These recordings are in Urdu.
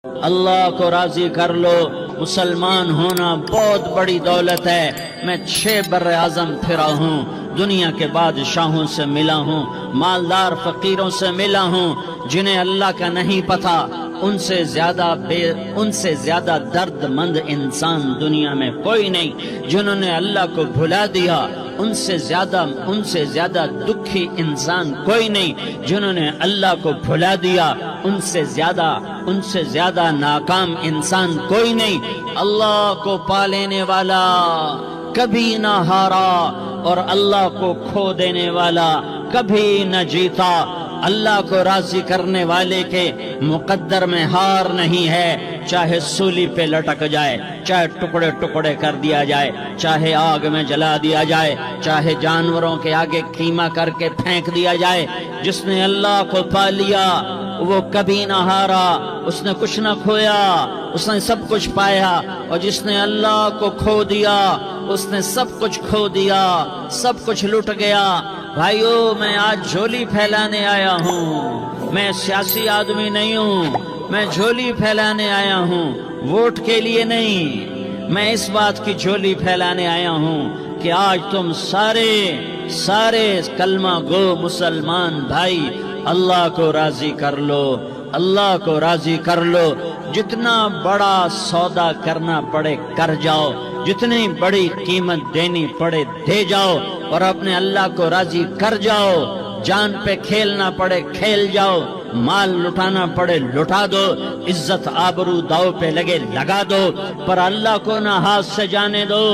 اللہ کو راضی کر لو۔ مسلمان ہونا بہت بڑی دولت ہے۔ میں 6 بر اعظم پھرا ہوں، دنیا کے بادشاہوں سے ملا ہوں، مالدار فقیروں سے ملا ہوں، جنہیں اللہ کا نہیں پتہ ان سے زیادہ درد مند انسان دنیا میں کوئی نہیں۔ جنہوں نے اللہ کو بھلا دیا ان سے زیادہ دکھی انسان کوئی نہیں۔ جنہوں نے اللہ کو بھلا دیا ان سے زیادہ ناکام انسان کوئی نہیں۔ اللہ کو پا لینے والا کبھی نہ ہارا اور اللہ کو کھو دینے والا کبھی نہ جیتا۔ اللہ کو راضی کرنے والے کے مقدر میں ہار نہیں ہے، چاہے سولی پہ لٹک جائے، چاہے ٹکڑے ٹکڑے کر دیا جائے، چاہے آگ میں جلا دیا جائے، چاہے جانوروں کے آگے قیمہ کر کے پھینک دیا جائے۔ جس نے اللہ کو پا لیا وہ کبھی نہ ہارا، اس نے کچھ نہ کھویا، اس نے سب کچھ پایا۔ اور جس نے اللہ کو کھو دیا اس نے سب کچھ کھو دیا، سب کچھ لٹ گیا۔ بھائیو، میں آج جھولی پھیلانے آیا ہوں، میں سیاسی آدمی نہیں ہوں، میں جھولی پھیلانے آیا ہوں، ووٹ کے لیے نہیں۔ میں اس بات کی جھولی پھیلانے آیا ہوں کہ آج تم سارے کلمہ گو مسلمان بھائی اللہ کو راضی کر لو، اللہ کو راضی کر لو۔ جتنا بڑا سودا کرنا پڑے کر جاؤ، جتنی بڑی قیمت دینی پڑے دے جاؤ، اور اپنے اللہ کو راضی کر جاؤ۔ جان پہ کھیلنا پڑے کھیل جاؤ، مال لٹانا پڑے لٹا دو، عزت آبرو داؤ پہ لگے لگا دو، پر اللہ کو نہ ہاتھ سے جانے دو۔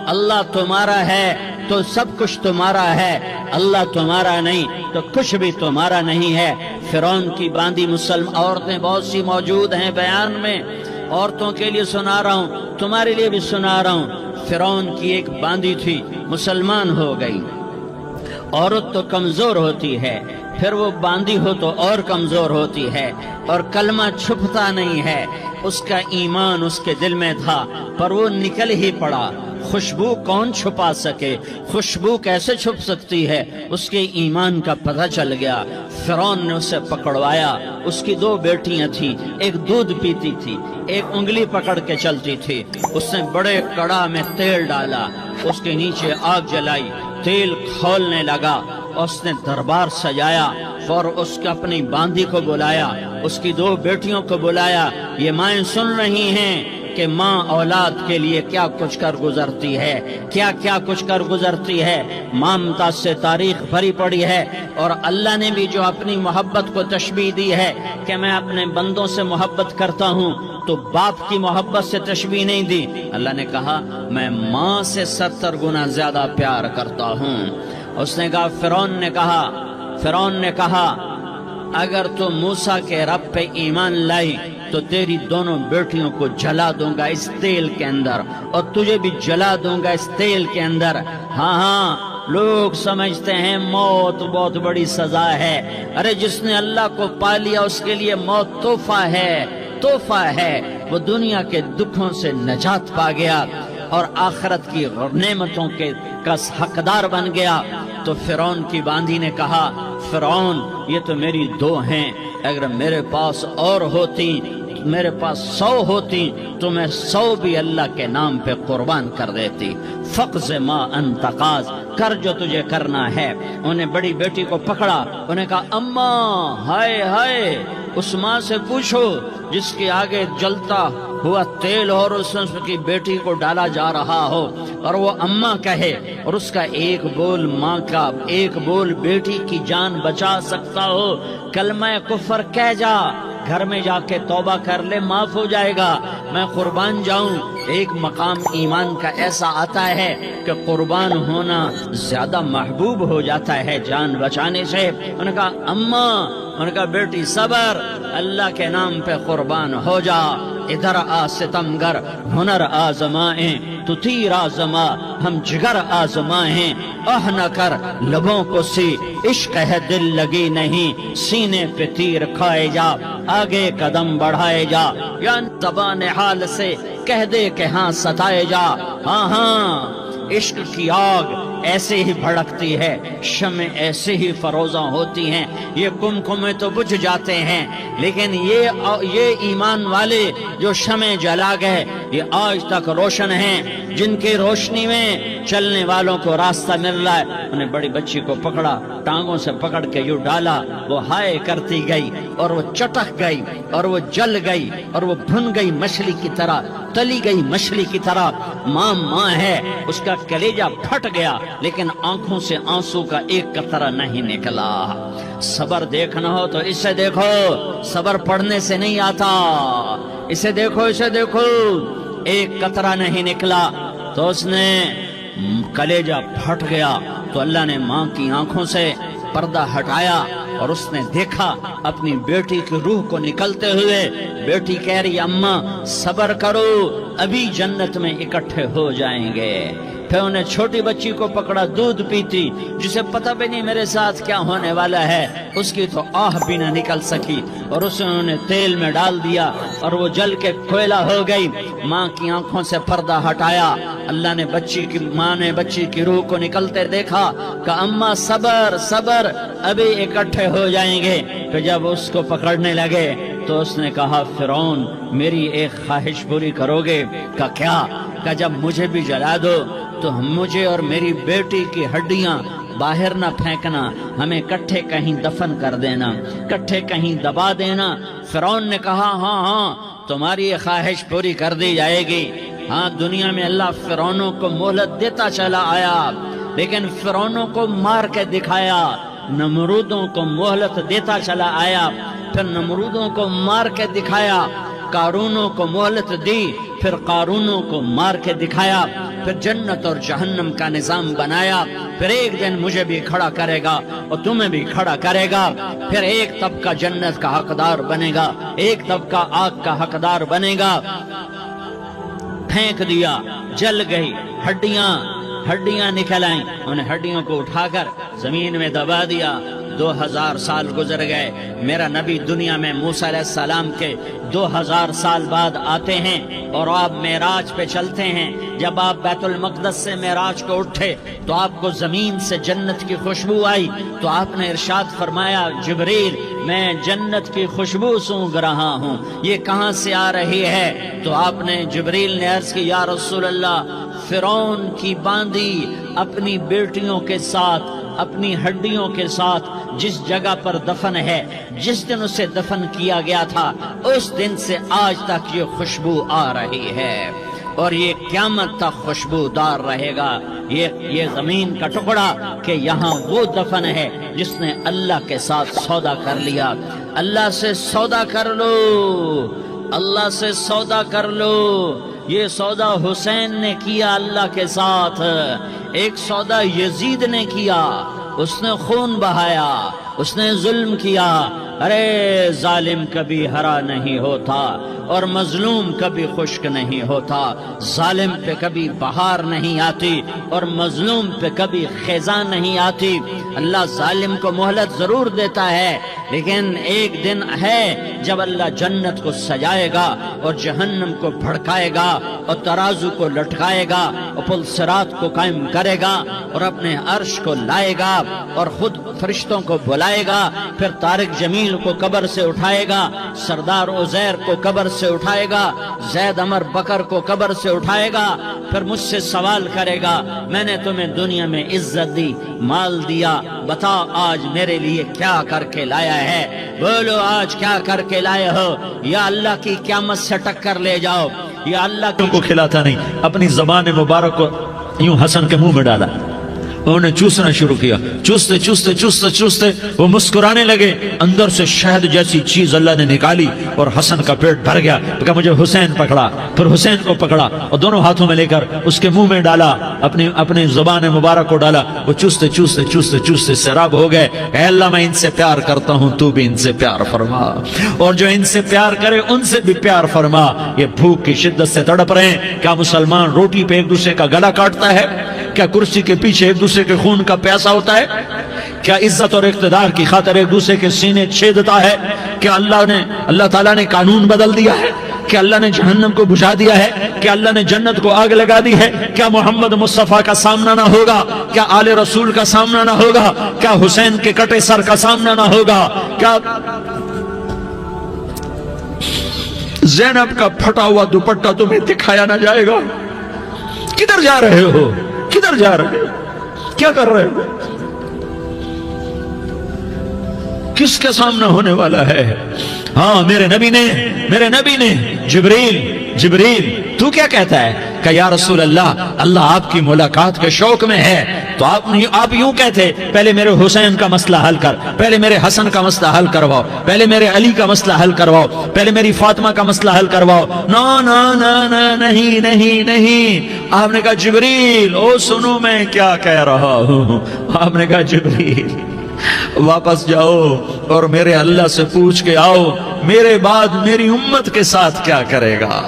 اللہ تمہارا ہے تو سب کچھ تمہارا ہے، اللہ تمہارا نہیں تو کچھ بھی تمہارا نہیں ہے۔ فرعون کی باندھی مسلم عورتیں بہت سی موجود ہیں بیان میں، عورتوں کے لیے سنا رہا ہوں، تمہارے لیے بھی سنا رہا ہوں۔ فرعون کی ایک باندھی تھی، مسلمان ہو گئی۔ عورت تو کمزور ہوتی ہے، پھر وہ باندھی ہو تو اور کمزور ہوتی ہے، اور کلمہ چھپتا نہیں ہے۔ اس کا ایمان اس کے دل میں تھا پر وہ نکل ہی پڑا۔ خوشبو کون چھپا سکے، خوشبو کیسے چھپ سکتی ہے؟ اس کے ایمان کا پتہ چل گیا۔ فرعون نے اسے پکڑوایا۔ اس کی 2 بیٹیاں تھیں، ایک دودھ پیتی تھی، ایک انگلی پکڑ کے چلتی تھی۔ اس نے بڑے کڑا میں تیل ڈالا، اس کے نیچے آگ جلائی، تیل کھولنے لگا، اس نے دربار سجایا اور اس کے اپنی باندھی کو بلایا، اس کی 2 بیٹیوں کو بلایا۔ یہ مائیں سن رہی ہیں کہ ماں اولاد کے لیے کیا کچھ کر گزرتی ہے، کیا کچھ کر گزرتی ہے۔ مامتا سے تاریخ بھری پڑی ہے، اور اللہ نے بھی جو اپنی محبت کو تشبیہ دی ہے کہ میں اپنے بندوں سے محبت کرتا ہوں، تو باپ کی محبت سے تشبیہ نہیں دی۔ اللہ نے کہا میں ماں سے 70 گنا زیادہ پیار کرتا ہوں۔ اس نے کہا فرعون نے کہا اگر تو موسیٰ کے رب پہ ایمان لائی تو تیری دونوں بیٹیوں کو جلا دوں گا اس تیل کے اندر، اور تجھے بھی جلا دوں گا اس تیل کے اندر۔ ہاں لوگ سمجھتے ہیں موت بہت بڑی سزا ہے۔ ارے جس نے اللہ کو پا لیا اس کے لیے موت تحفہ ہے۔ وہ دنیا کے دکھوں سے نجات پا گیا اور آخرت کی نعمتوں کے کا حقدار بن گیا۔ تو فرعون کی باندھی نے کہا فرعون یہ تو میری 2 ہیں، اگر میرے پاس اور ہوتی، میرے پاس 100 ہوتی تو میں 100 بھی اللہ کے نام پہ قربان کر دیتی۔ فقض ما انت قاض، کر جو تجھے کرنا ہے۔ انہیں بڑی بیٹی کو پکڑا، انہیں کہا اماں ہائے اس ماں سے پوچھو جس کے آگے جلتا ہوا تیل اور اس کی بیٹی کو ڈالا جا رہا ہو اور وہ اماں کہے، اور اس کا ایک بول ماں کا، ایک بول بیٹی کی جان بچا سکتا ہو۔ کلمہ کفر کہہ جا، گھر میں جا کے توبہ کر لے، معاف ہو جائے گا۔ میں قربان جاؤں۔ ایک مقام ایمان کا ایسا آتا ہے کہ قربان ہونا زیادہ محبوب ہو جاتا ہے جان بچانے سے۔ انہوں نے کہا اماں، انہوں نے کہا بیٹی صبر، اللہ کے نام پہ قربان ہو جا۔ ادھر آ ستمگر، ہنر آزمائیں تو تیر آزما، ہم جگر آزمائیں اہ نہ کر لبوں کو سی، عشق ہے دل لگی نہیں، سینے پہ تیر کھائے جا، آگے قدم بڑھائے جا، یا زبان حال سے کہہ دے کہ ہاں ستائے جا۔ ہاں عشق کی آگ، ایسے ہی بھڑکتی ہے، شمع ایسے ہی فروزاں ہوتی ہیں، یہ کمکمے تو بجھ جاتے ہیں، لیکن یہ ایمان والے جو شمع جلا گئے یہ آج تک روشن ہیں، جن کی روشنی میں چلنے والوں کو راستہ مل رہا ہے۔ انہیں بڑی بچی کو پکڑا، ٹانگوں سے پکڑ کے یوں ڈالا، وہ ہائے کرتی گئی اور وہ چٹک گئی اور وہ جل گئی اور وہ بھن گئی مچھلی کی طرح، تلی گئی مچھلی کی طرح۔ ماں ہے، اس کا کلیجہ پھٹ گیا، لیکن آنکھوں سے آنسو کا ایک قطرہ نہیں نکلا۔ صبر دیکھنا ہو تو اسے دیکھو، صبر پڑھنے سے نہیں آتا، اسے دیکھو، اسے دیکھو۔ ایک قطرہ نہیں نکلا تو اس نے کلیجہ پھٹ گیا، تو اللہ نے ماں کی آنکھوں سے پردہ ہٹایا اور اس نے دیکھا اپنی بیٹی کی روح کو نکلتے ہوئے۔ بیٹی کہہ رہی اماں صبر کرو، ابھی جنت میں اکٹھے ہو جائیں گے۔ پھر انہیں چھوٹی بچی کو پکڑا، دودھ پیتی، جسے پتہ بھی نہیں میرے ساتھ کیا ہونے والا ہے، اس کی تو آہ بھی نہ نکل سکی، اور اسے انہوں نے تیل میں ڈال دیا اور وہ جل کے کوئلہ ہو گئی۔ ماں کی آنکھوں سے پردہ ہٹایا، اللہ نے ماں نے بچی کی روح کو نکلتے دیکھا کہ اماں صبر صبر، ابھی اکٹھے ہو جائیں گے۔ پھر جب اس کو پکڑنے لگے تو اس نے کہا فرعون میری ایک خواہش پوری کرو گے؟ کہ کیا؟ کہ جب مجھے بھی جلا دو تو مجھے اور میری بیٹی کی ہڈیاں باہر نہ پھینکنا، ہمیں کٹھے کہیں دفن کر دینا، کٹھے کہیں دبا دینا۔ فرعون نے کہا ہاں تمہاری یہ خواہش پوری کر دی جائے گی۔ ہاں دنیا میں اللہ فرعونوں کو مہلت دیتا چلا آیا، لیکن فرعونوں کو مار کے دکھایا، نمرودوں کو مہلت دیتا چلا آیا، پھر نمرودوں کو مار کے دکھایا، قارونوں کو مہلت دی، پھر قارونوں کو مار کے دکھایا، پھر جنت اور جہنم کا نظام بنایا۔ پھر ایک دن مجھے بھی کھڑا کرے گا اور تمہیں بھی کھڑا کرے گا، پھر ایک طبقہ جنت کا حقدار بنے گا، ایک طبقہ آگ کا حقدار بنے گا۔ پھینک دیا، جل گئی، ہڈیاں نکل آئیں، انہیں ہڈیوں کو اٹھا کر زمین میں دبا دیا۔ 2000 سال گزر گئے، میرا نبی دنیا میں موسیٰ علیہ السلام کے 2000 سال بعد آتے ہیں اور آپ معراج پہ چلتے ہیں۔ جب آپ بیت المقدس سے معراج کو اٹھے تو آپ کو زمین سے جنت کی خوشبو آئی، تو آپ نے ارشاد فرمایا جبریل میں جنت کی خوشبو سونگھ رہا ہوں، یہ کہاں سے آ رہی ہے؟ تو آپ نے جبریل نے عرض کی یا رسول اللہ فرعون کی باندی اپنی بیٹیوں کے ساتھ، اپنی ہڈیوں کے ساتھ جس جگہ پر دفن ہے، جس دن اسے دفن کیا گیا تھا، اس دن سے آج تک یہ خوشبو آ رہی ہے، اور یہ قیامت تک خوشبودار رہے گا۔ یہ زمین کا ٹکڑا کہ یہاں وہ دفن ہے جس نے اللہ کے ساتھ سودا کر لیا۔ اللہ سے سودا کر لو، اللہ سے سودا کر لو۔ یہ سودا حسین نے کیا اللہ کے ساتھ، ایک سودا یزید نے کیا، اس نے خون بہایا، اس نے ظلم کیا۔ ارے ظالم کبھی ہرا نہیں ہوتا اور مظلوم کبھی خشک نہیں ہوتا، ظالم پہ کبھی بہار نہیں آتی اور مظلوم پہ کبھی خزاں نہیں آتی۔ اللہ ظالم کو مہلت ضرور دیتا ہے، لیکن ایک دن ہے جب اللہ جنت کو سجائے گا اور جہنم کو بھڑکائے گا اور ترازو کو لٹکائے گا اور پل صراط کو قائم کرے گا اور اپنے عرش کو لائے گا اور خود فرشتوں کو بلائے گا، پھر طارق جمیل کو قبر سے اٹھائے گا، سردار عزیر کو قبر سے اٹھائے گا، زید عمر بکر کو قبر سے اٹھائے گا، پھر مجھ سے سوال کرے گا میں نے تمہیں دنیا میں عزت دی، مال دیا، بتا آج میرے لیے کیا کر کے لایا ہے؟ بولو آج کیا کر کے لائے ہو؟ یا اللہ کی قیامت سے ٹکر لے جاؤ، یا اللہ کو کھلاتا نہیں، اپنی زبان مبارک کو یوں حسن کے منہ میں ڈالا، انہوں نے چوسنا شروع کیا، چوستے چوستے چوستے چوستے وہ مسکرانے لگے، اندر سے شہد جیسی چیز اللہ نے نکالی اور حسن کا پیٹ بھر گیا۔ تو کہا مجھے حسین پکڑا، پھر حسین کو پکڑا اور دونوں ہاتھوں میں لے کر اس کے منہ میں ڈالا، اپنی زبان مبارک کو ڈالا، وہ چوستے چوستے چوستے چوستے سیراب ہو گئے۔ اے اللہ میں ان سے پیار کرتا ہوں، تو بھی ان سے پیار فرما، اور جو ان سے پیار کرے ان سے بھی پیار فرما۔ یہ بھوک کی شدت سے تڑپ رہے ہیں، کیا مسلمان روٹی پہ ایک دوسرے کا گلا کاٹتا ہے؟ کیا کرسی کے پیچھے ایک دوسرے کے خون کا پیاسا ہوتا ہے؟ کیا عزت اور اقتدار کی خاطر ایک دوسرے کے سینے چھیدتا ہے؟ کیا اللہ تعالیٰ نے قانون بدل دیا ہے؟ کیا اللہ نے جہنم کو بجھا دیا ہے؟ کیا اللہ نے جنت کو آگ لگا دی ہے؟ کیا محمد مصطفیٰ کا سامنا نہ ہوگا؟ کیا آل رسول کا سامنا نہ ہوگا؟ کیا حسین کے کٹے سر کا سامنا نہ ہوگا؟ کیا زینب کا پھٹا ہوا دوپٹہ تمہیں دکھایا نہ جائے گا؟ کدھر جا رہے ہو؟ کدھر جا رہے ہو؟ کیا کر رہے ہو؟ کس کے سامنا ہونے والا ہے؟ ہاں میرے نبی نے جبریل تو کیا کہتا ہے کہ یا رسول اللہ آپ کی ملاقات کے شوق میں ہے، تو آپ یوں کہتے پہلے میرے حسین کا مسئلہ حل کر، پہلے میرے حسن کا مسئلہ حل کرواؤ، پہلے میرے علی کا مسئلہ حل کرواؤ، پہلے میری فاطمہ کا مسئلہ حل کرواؤ۔ نہیں، آپ نے کہا جبریل او سنو میں کیا کہہ رہا ہوں۔ آپ نے کہا جبریل واپس جاؤ اور میرے اللہ سے پوچھ کے آؤ میرے بعد میری امت کے ساتھ کیا کرے گا،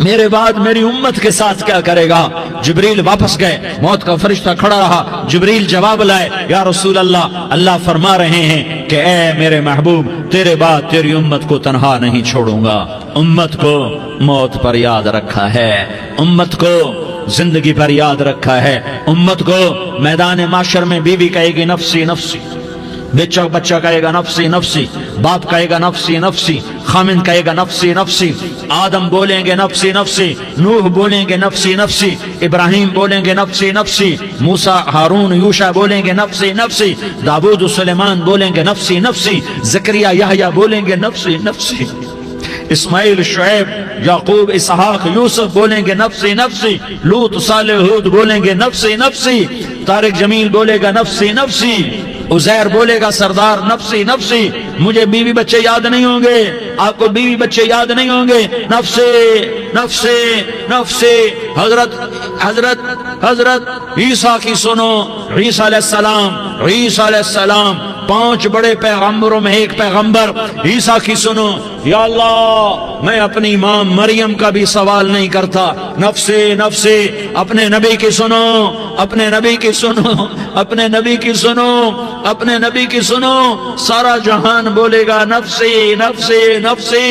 میرے بعد میری امت کے ساتھ کیا کرے گا۔ جبریل واپس گئے، موت کا فرشتہ کھڑا رہا، جبریل جواب لائے، یا رسول اللہ فرما رہے ہیں کہ اے میرے محبوب تیرے بعد تیری امت کو تنہا نہیں چھوڑوں گا، امت کو موت پر یاد رکھا ہے، امت کو زندگی پر یاد رکھا ہے، امت کو میدان معاشر میں بیوی کہے گی نفسی نفسی، بچہ کہے گا نفسی نفسی، باپ کہے گا نفسی نفسی، خامن کہے گا نفسی نفسی، آدم بولیں گے نفسی نفسی، نوح بولیں گے نفسی نفسی، ابراہیم بولیں گے نفسی نفسی، موسیٰ ہارون یوشع بولیں گے نفسی نفسی، داؤد و سلیمان بولیں گے نفسی نفسی، زکریا یحییٰ بولیں گے نفسی نفسی، اسماعیل شعیب یعقوب اسحاق یوسف بولیں گے نفسی نفسی، لوط صالح ہود بولیں گے نفسی نفسی، طارق جمیل بولے گا نفسی نفسی، عزیر بولے گا سردار نفسی نفسی، مجھے بیوی بچے یاد نہیں ہوں گے، آپ کو بیوی بچے یاد نہیں ہوں گے، نفسی نفسی نفسی۔ حضرت عیسیٰ کی سنو، عیسیٰ علیہ السلام 5 بڑے پیغمبروں میں ایک پیغمبر، عیسیٰ کی سنو، یا اللہ میں اپنی ماں مریم کا بھی سوال نہیں کرتا، نفسی نفسی۔ اپنے نبی کی سنو، اپنے نبی کی سنو، اپنے نبی کی سنو، اپنے نبی کی سنو، سارا جہان بولے گا نفسی نفسی نفسی۔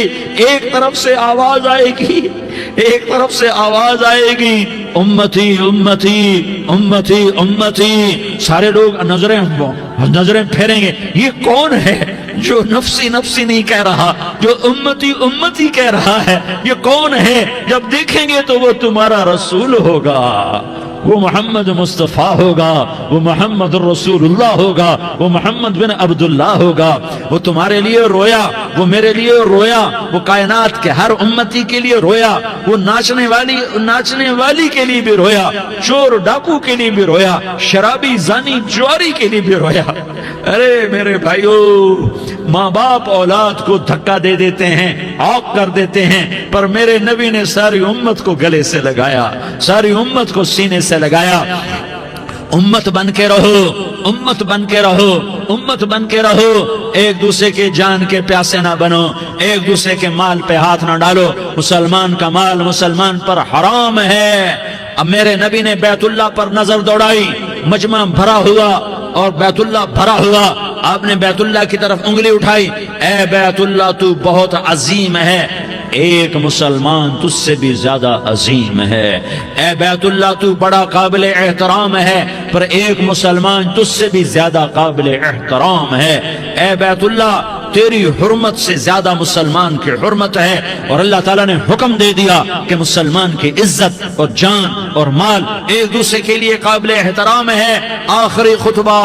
ایک طرف سے آواز آئے گی، ایک طرف سے آواز آئے گی، امتی امتی امتی امتی۔ سارے لوگ نظریں پھیریں گے، یہ کون ہے جو نفسی نفسی نہیں کہہ رہا، جو امتی امتی کہہ رہا ہے، یہ کون ہے؟ جب دیکھیں گے تو وہ تمہارا رسول ہوگا، وہ محمد مصطفیٰ ہوگا، وہ محمد الرسول اللہ ہوگا، وہ محمد بن عبداللہ ہوگا۔ وہ تمہارے لیے رویا، وہ میرے لیے رویا، وہ کائنات کے ہر امتی کے لیے رویا، وہ ناچنے والی کے لیے بھی رویا، چور ڈاکو کے لیے بھی رویا، شرابی زانی جواری کے لیے بھی رویا۔ ارے میرے بھائیو، ماں باپ اولاد کو دھکا دے دیتے ہیں، عاق کر دیتے ہیں، پر میرے نبی نے ساری امت کو گلے سے لگایا، ساری امت کو سینے سے لگایا۔ امت بن کے رہو، امت بن کے رہو، امت بن کے رہو، ایک دوسرے کے جان کے پیاسے نہ بنو، ایک دوسرے کے مال پہ ہاتھ نہ ڈالو۔ مسلمان کا مال مسلمان پر حرام ہے۔ اب میرے نبی نے بیت اللہ پر نظر دوڑائی، مجمع بھرا ہوا اور بیت اللہ بھرا ہوا، آپ نے بیت اللہ کی طرف انگلی اٹھائی، اے بیت اللہ تو بہت عظیم ہے، ایک مسلمان تجھ سے بھی زیادہ عظیم ہے، اے بیت اللہ تو بڑا قابل احترام ہے، پر ایک مسلمان تجھ سے بھی زیادہ قابل احترام ہے، اے بیت اللہ تیری حرمت سے زیادہ مسلمان کی حرمت ہے۔ اور اللہ تعالیٰ نے حکم دے دیا کہ مسلمان کی عزت اور جان اور مال ایک دوسرے کے لیے قابل احترام ہے۔ آخری خطبہ،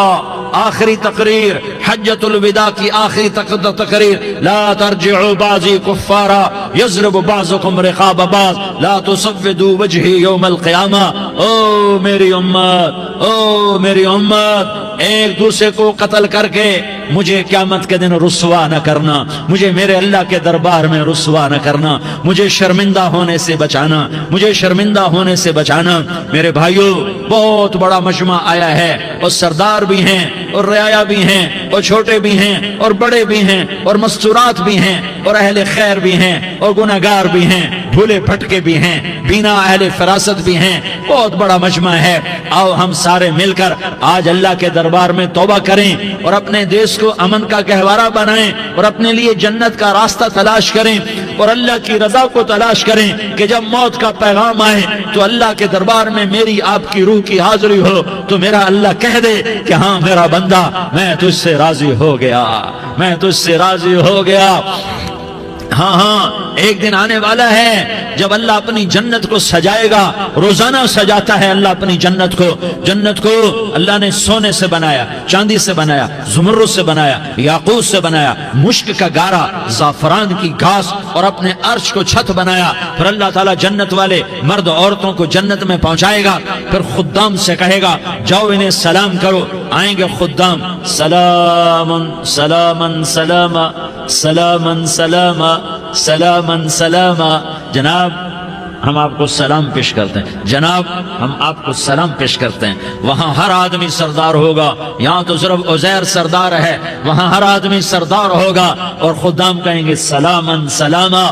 آخری تقریر، حجۃ الوداع کی آخری تقریر، لا ترجعوا بعضی کفارا یضرب بعضکم رقاب بعض لا تسودوا وجہی یوم القیامہ۔ او میری امت، او میری امت، ایک دوسرے کو قتل کر کے مجھے قیامت کے دن رسوا نہ کرنا، مجھے میرے اللہ کے دربار میں رسوا نہ کرنا، مجھے شرمندہ ہونے سے بچانا، مجھے شرمندہ ہونے سے بچانا۔ میرے بھائیو، بہت بڑا مجمع آیا ہے، اور سردار بھی ہیں اور رعایا بھی ہیں اور چھوٹے بھی ہیں اور بڑے بھی ہیں اور مستورات بھی ہیں اور اہل خیر بھی ہیں اور گناہگار بھی ہیں، بھولے بھٹکے بھی ہیں، بینا اہل فراست بھی ہیں، بہت بڑا مجمع ہے، آؤ ہم سارے مل کر آج اللہ کے دربار میں توبہ کریں اور اپنے دیش کو امن کا گہوارہ بنائیں اور اپنے لیے جنت کا راستہ تلاش کریں اور اللہ کی رضا کو تلاش کریں کہ جب موت کا پیغام آئے تو اللہ کے دربار میں میری آپ کی روح کی حاضری ہو تو میرا اللہ کہہ دے کہ ہاں میرا بندہ میں تجھ سے راضی ہو گیا، میں تجھ سے راضی ہو گیا۔ ہاں ہاں ایک دن آنے والا ہے جب اللہ اپنی جنت کو سجائے گا، روزانہ سجاتا ہے اللہ اپنی جنت کو۔ جنت کو اللہ نے سونے سے بنایا، چاندی سے بنایا، زمرد سے بنایا، یاقوت سے بنایا، مشک کا گارا، زعفران کی گھاس اور اپنے عرش کو چھت بنایا۔ پھر اللہ تعالیٰ جنت والے مرد عورتوں کو جنت میں پہنچائے گا، پھر خدام سے کہے گا جاؤ انہیں سلام کرو۔ آئیں گے خدام، سلامن سلامن سلاما سلامن سلاما سلامن سلاما۔ جناب ہم آپ کو سلام پیش کرتے ہیں، جناب ہم آپ کو سلام پیش کرتے ہیں۔ وہاں ہر آدمی سردار ہوگا، یہاں تو صرف عزیر سردار ہے، وہاں ہر آدمی سردار ہوگا اور خدام کہیں گے سلامن سلاما،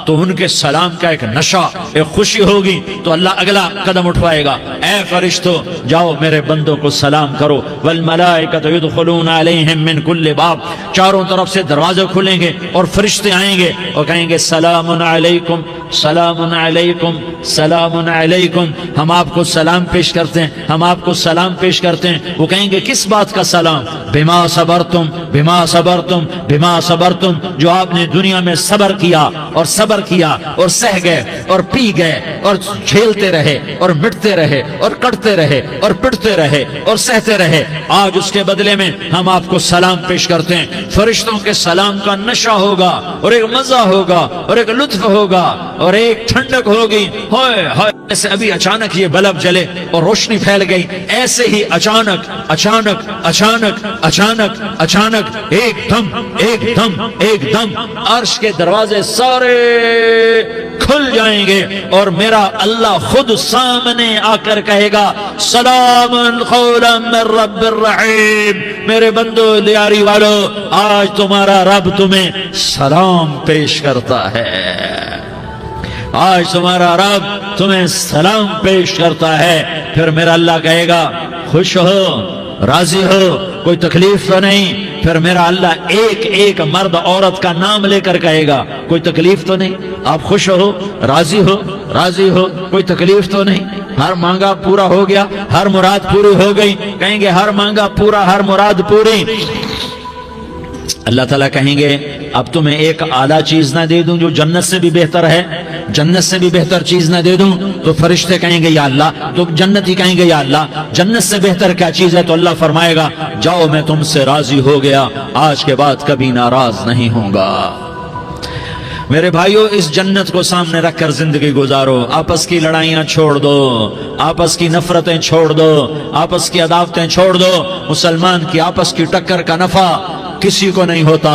تو ان کے سلام کا ایک نشہ، ایک خوشی ہوگی، تو اللہ اگلا قدم اٹھوائے گا، اے فرشتو جاؤ میرے بندوں کو سلام کرو۔ والملائکۃ یدخلون علیہم من کل باب، چاروں طرف سے دروازے کھلیں گے اور فرشتے آئیں گے اور کہیں گے سلام علیکم سلام علیکم سلام علیکم، ہم آپ کو سلام پیش کرتے ہیں، ہم آپ کو سلام پیش کرتے ہیں۔ وہ کہیں گے کس بات کا سلام؟ بما صبرتم بما صبرتم بما صبرتم، جو آپ نے دنیا میں صبر کیا اور صبر کیا اور سہ گئے اور پی گئے اور جھیلتے رہے اور مٹتے رہے اور کٹتے رہے اور پٹتے رہے اور سہتے رہے، آج اس کے بدلے میں ہم آپ کو سلام پیش کرتے ہیں۔ فرشتوں کے سلام کا نشہ ہوگا اور ایک مزہ ہوگا اور ایک لطف ہوگا اور ایک ٹھنڈک ہوگی۔ ہوئے ہوئے، ایسے ابھی اچانک یہ بلب جلے اور روشنی پھیل گئی، ایسے ہی اچانک اچانک اچانک اچانک اچانک ایک دم ایک دم ایک دم عرش کے دروازے سارے کھل جائیں گے اور میرا اللہ خود سامنے آ کر کہے گا سلام قولا من رب الرحیم۔ میرے بندو لیاری والو، آج تمہارا رب تمہیں سلام پیش کرتا ہے، آج تمہارا رب تمہیں سلام پیش کرتا ہے۔ پھر میرا اللہ کہے گا خوش ہو، راضی ہو، کوئی تکلیف تو نہیں؟ پھر میرا اللہ ایک ایک مرد عورت کا نام لے کر کہے گا کوئی تکلیف تو نہیں؟ آپ خوش ہو، راضی ہو، راضی ہو، کوئی تکلیف تو نہیں؟ ہر مانگا پورا ہو گیا، ہر مراد پوری ہو گئی؟ کہیں گے ہر مانگا پورا، ہر مراد پوری۔ اللہ تعالیٰ کہیں گے اب تمہیں ایک اعلیٰ چیز نہ دے دوں جو جنت سے بھی بہتر ہے؟ جنت سے بھی بہتر چیز نہ دے دوں؟ تو فرشتے کہیں گے یا اللہ، تو جنتی کہیں گے یا اللہ جنت سے بہتر کیا چیز ہے؟ تو اللہ فرمائے گا جاؤ میں تم سے راضی ہو گیا، آج کے بعد کبھی ناراض نہیں ہوں گا۔ میرے بھائیو، اس جنت کو سامنے رکھ کر زندگی گزارو، آپس کی لڑائیاں چھوڑ دو، آپس کی نفرتیں چھوڑ دو، آپس کی عداوتیں چھوڑ دو۔ مسلمان کی آپس کی ٹکر کا نفع کسی کو نہیں ہوتا،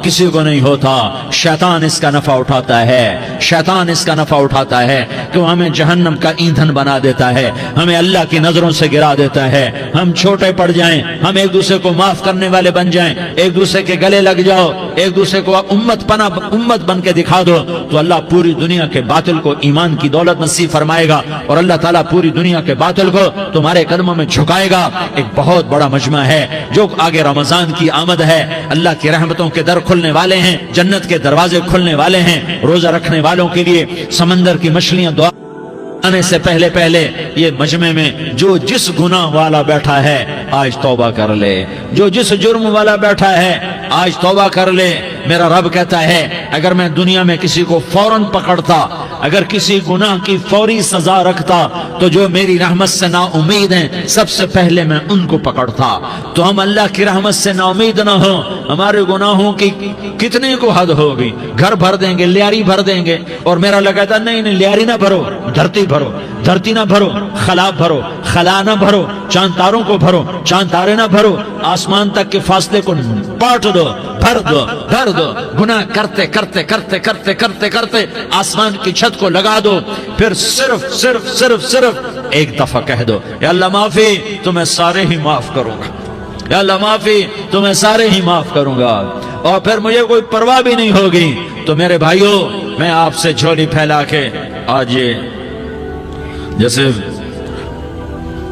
کسی کو نہیں ہوتا۔ شیطان اس کا نفع اٹھاتا ہے، شیطان اس کا نفع اٹھاتا ہے کہ وہ ہمیں جہنم کا ایندھن بنا دیتا ہے، ہمیں اللہ کی نظروں سے گرا دیتا ہے، ہم چھوٹے پڑ جائیں، ہم ایک دوسرے کو معاف کرنے والے بن جائیں، ایک دوسرے کے گلے لگ جاؤ، ایک دوسرے کو امت بن کے دکھا دو، تو اللہ پوری دنیا کے باطل کو ایمان کی دولت نصیب فرمائے گا اور اللہ تعالیٰ پوری دنیا کے باطل کو تمہارے قدموں میں جھکائے گا۔ ایک بہت بڑا مجمع ہے جو آگے رمضان کی آمد ہے، اللہ کی رحمتوں کے در کھلنے والے ہیں، جنت کے دروازے کھلنے والے ہیں۔ روزہ رکھنے والوں کے لیے سمندر کی مچھلیاں دعا آنے سے پہلے پہلے یہ مجمع میں جو جس گناہ والا بیٹھا ہے آج توبہ کر لے، جو جس جرم والا بیٹھا ہے آج توبہ کر لے۔ میرا رب کہتا ہے اگر میں دنیا میں کسی کو فوراً پکڑتا، اگر کسی گناہ کی فوری سزا رکھتا تو جو میری رحمت سے نا امید ہیں سب سے پہلے میں ان کو پکڑتا۔ تو ہم اللہ کی رحمت سے نا امید نہ ہو، ہمارے گناہوں کی کتنے کو حد ہوگی، گھر بھر دیں گے، لیاری بھر دیں گے، اور میرا اللہ کہتا نہیں نہیں لیاری نہ بھرو، دھرتی بھرو، دھرتی نہ بھرو، خلا بھرو، خلا نہ بھرو، چاند تاروں کو بھرو، چاند تارے نہ بھرو، آسمان تک کے فاصلے کو پاٹ دو، بھر دو، بھر دو، گناہ کرتے کرتے کرتے کرتے کرتے کرتے آسمان کی چھت کو لگا دو، پھر صرف صرف صرف صرف ایک دفعہ کہہ دو یا اللہ معافی، تو میں سارے ہی معاف کروں گا، یا اللہ معافی، تو میں سارے ہی معاف کروں گا، اور پھر مجھے کوئی پرواہ بھی نہیں ہوگی۔ تو میرے بھائیوں، میں آپ سے جھولی پھیلا کے آج یہ جیسے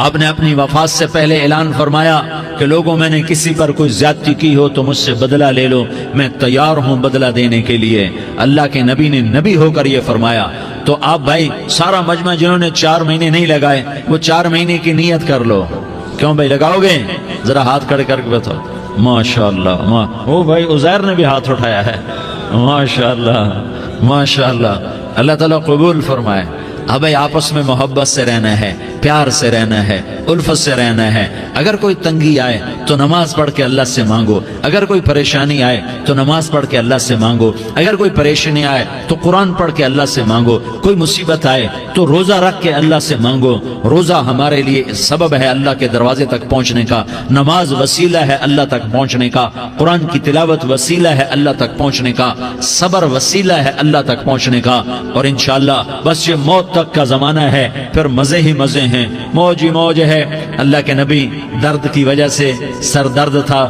آپ نے اپنی وفات سے پہلے اعلان فرمایا کہ لوگوں میں نے کسی پر کوئی زیادتی کی ہو تو مجھ سے بدلہ لے لو، میں تیار ہوں بدلہ دینے کے لیے۔ اللہ کے نبی نے نبی ہو کر یہ فرمایا۔ تو آپ بھائی سارا مجمع جنہوں نے 4 مہینے نہیں لگائے وہ 4 مہینے کی نیت کر لو۔ کیوں بھائی لگاؤ گے؟ ذرا ہاتھ کھڑے کر کے بتاؤ۔ ماشاءاللہ، وہ بھائی عزیر نے بھی ہاتھ اٹھایا ہے۔ ماشاءاللہ ماشاءاللہ، اللہ تعالیٰ قبول فرمائے۔ اب آپس میں محبت سے رہنا ہے، پیار سے رہنا ہے، الفت سے رہنا ہے۔ اگر کوئی تنگی آئے تو نماز پڑھ کے اللہ سے مانگو، اگر کوئی پریشانی آئے تو نماز پڑھ کے اللہ سے مانگو، اگر کوئی پریشانی آئے تو قرآن پڑھ کے اللہ سے مانگو، کوئی مصیبت آئے تو روزہ رکھ کے اللہ سے مانگو۔ روزہ ہمارے لیے سبب ہے اللہ کے دروازے تک پہنچنے کا، نماز وسیلہ ہے اللہ تک پہنچنے کا، قرآن کی تلاوت وسیلہ ہے اللہ تک پہنچنے کا، صبر وسیلہ ہے اللہ تک پہنچنے کا۔ اور انشاءاللہ بس یہ موت تک کا زمانہ ہے، پھر مزے ہی مزے ہیں، موج ہی موج ہے۔ اللہ کے نبی درد کی وجہ سے سر درد تھا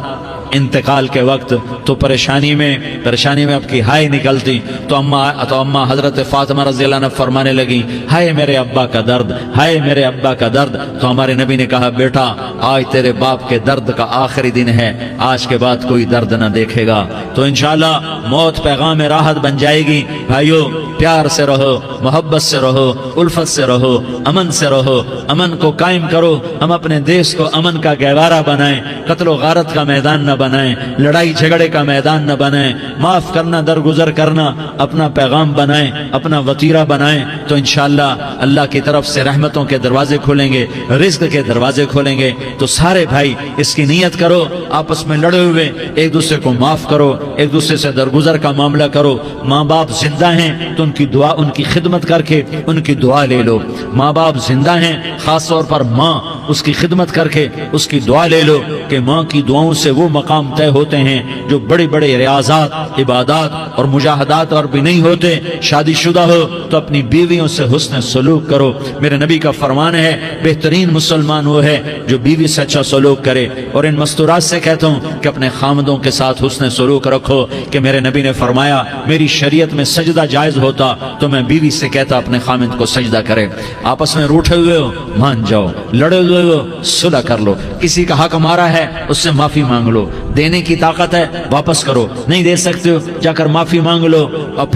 انتقال کے وقت، تو پریشانی میں اب کی ہائے نکلتی تو اما حضرت فاطمہ رضی اللہ عنہ فرمانے لگی، ہائے میرے ابا کا درد، ہائے میرے ابا کا درد۔ تو ہمارے نبی نے کہا، بیٹا آج تیرے باپ کے درد کا آخری دن ہے، آج کے بعد کوئی درد نہ دیکھے گا۔ تو انشاءاللہ موت پیغام راحت بن جائے گی۔ بھائیو پیار سے رہو، محبت سے رہو، الفت سے رہو، امن سے رہو، امن کو قائم کرو۔ ہم اپنے دیش کو امن کا گہوارہ بنائیں، قتل و غارت کا میدان نہ بنائیں، لڑائی جھگڑے کا میدان نہ بنائیں، معاف کرنا درگزر کرنا اپنا پیغام بنائیں، اپنا وطیرہ بنائیں۔ تو انشاءاللہ اللہ کی طرف سے رحمتوں کے دروازے کھولیں گے، رزق کے دروازے کھولیں گے۔ تو سارے بھائی اس کی نیت کرو، آپس میں لڑے ہوئے ایک دوسرے کو معاف کرو، ایک دوسرے سے درگزر کا معاملہ کرو۔ ماں باپ زندہ ہیں تو ان کی دعا، ان کی خدمت کر کے ان کی دعا لے لو۔ ماں باپ زندہ ہیں، خاص طور پر ماں، اس کی خدمت کر کے اس کی دعا لے لو، کہ ماں کی دعاؤں سے وہ مقام طے ہوتے ہیں جو بڑے بڑے ریاضات، عبادات اور مجاہدات اور بھی نہیں ہوتے۔ شادی شدہ ہو تو اپنی بیویوں سے حسن سلوک کرو۔ میرے نبی کا فرمان ہے، بہترین مسلمان وہ ہے جو بیوی سے اچھا سلوک کرے۔ اور ان مستورات سے کہتا ہوں کہ اپنے خامدوں کے ساتھ حسن سلوک رکھو، کہ میرے نبی نے فرمایا میری شریعت میں سجدہ جائز ہوتا تو میں بیوی سے کہتا اپنے خامد کو سجدہ کرے۔ آپس میں روٹھے ہوئے ہو مان جاؤ، لڑے ہوئے ہو صلح کر لو، کسی کا حق مارا ہے اس سے معافی مانگ لو، دینے کی طاقت ہے واپس کرو، نہیں دے سکتے ہو جا کر معافی مانگ لو۔ اور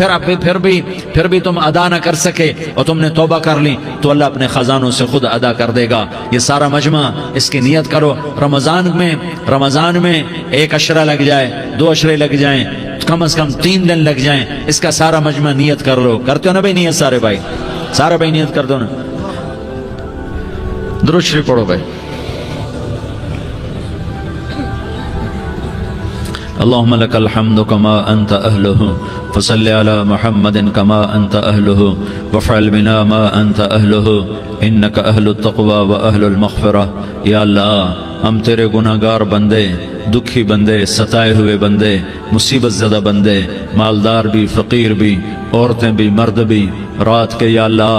پھر بھی تم ادا نہ کر سکے اور تم نے توبہ کر لی تو اللہ اپنے خزانوں سے خود ادا کر دے گا۔ یہ سارا مجمع اس کی نیت کرو۔ رمضان میں 1 عشرہ لگ جائے، 2 عشرے لگ جائیں، کم از کم 3 دن لگ جائیں، اس کا سارا مجمع نیت کر لو۔ کرتے ہو نا بھائی نیت؟ سارے بھائی نیت کر دو نا۔ درود شریف پڑھو بھائی۔ اللهم لك الحمد كما أنت أهله فصل على محمد كما أنت أهله وفعل بنا ما أنت أهله إنك أهل التقوى وأهل المغفرة۔ یا اللہ ہم تیرے گناہگار بندے، دکھی بندے، ستائے ہوئے بندے، مصیبت زدہ بندے، مالدار بھی، فقیر بھی، عورتیں بھی، مرد بھی، رات کے یا اللہ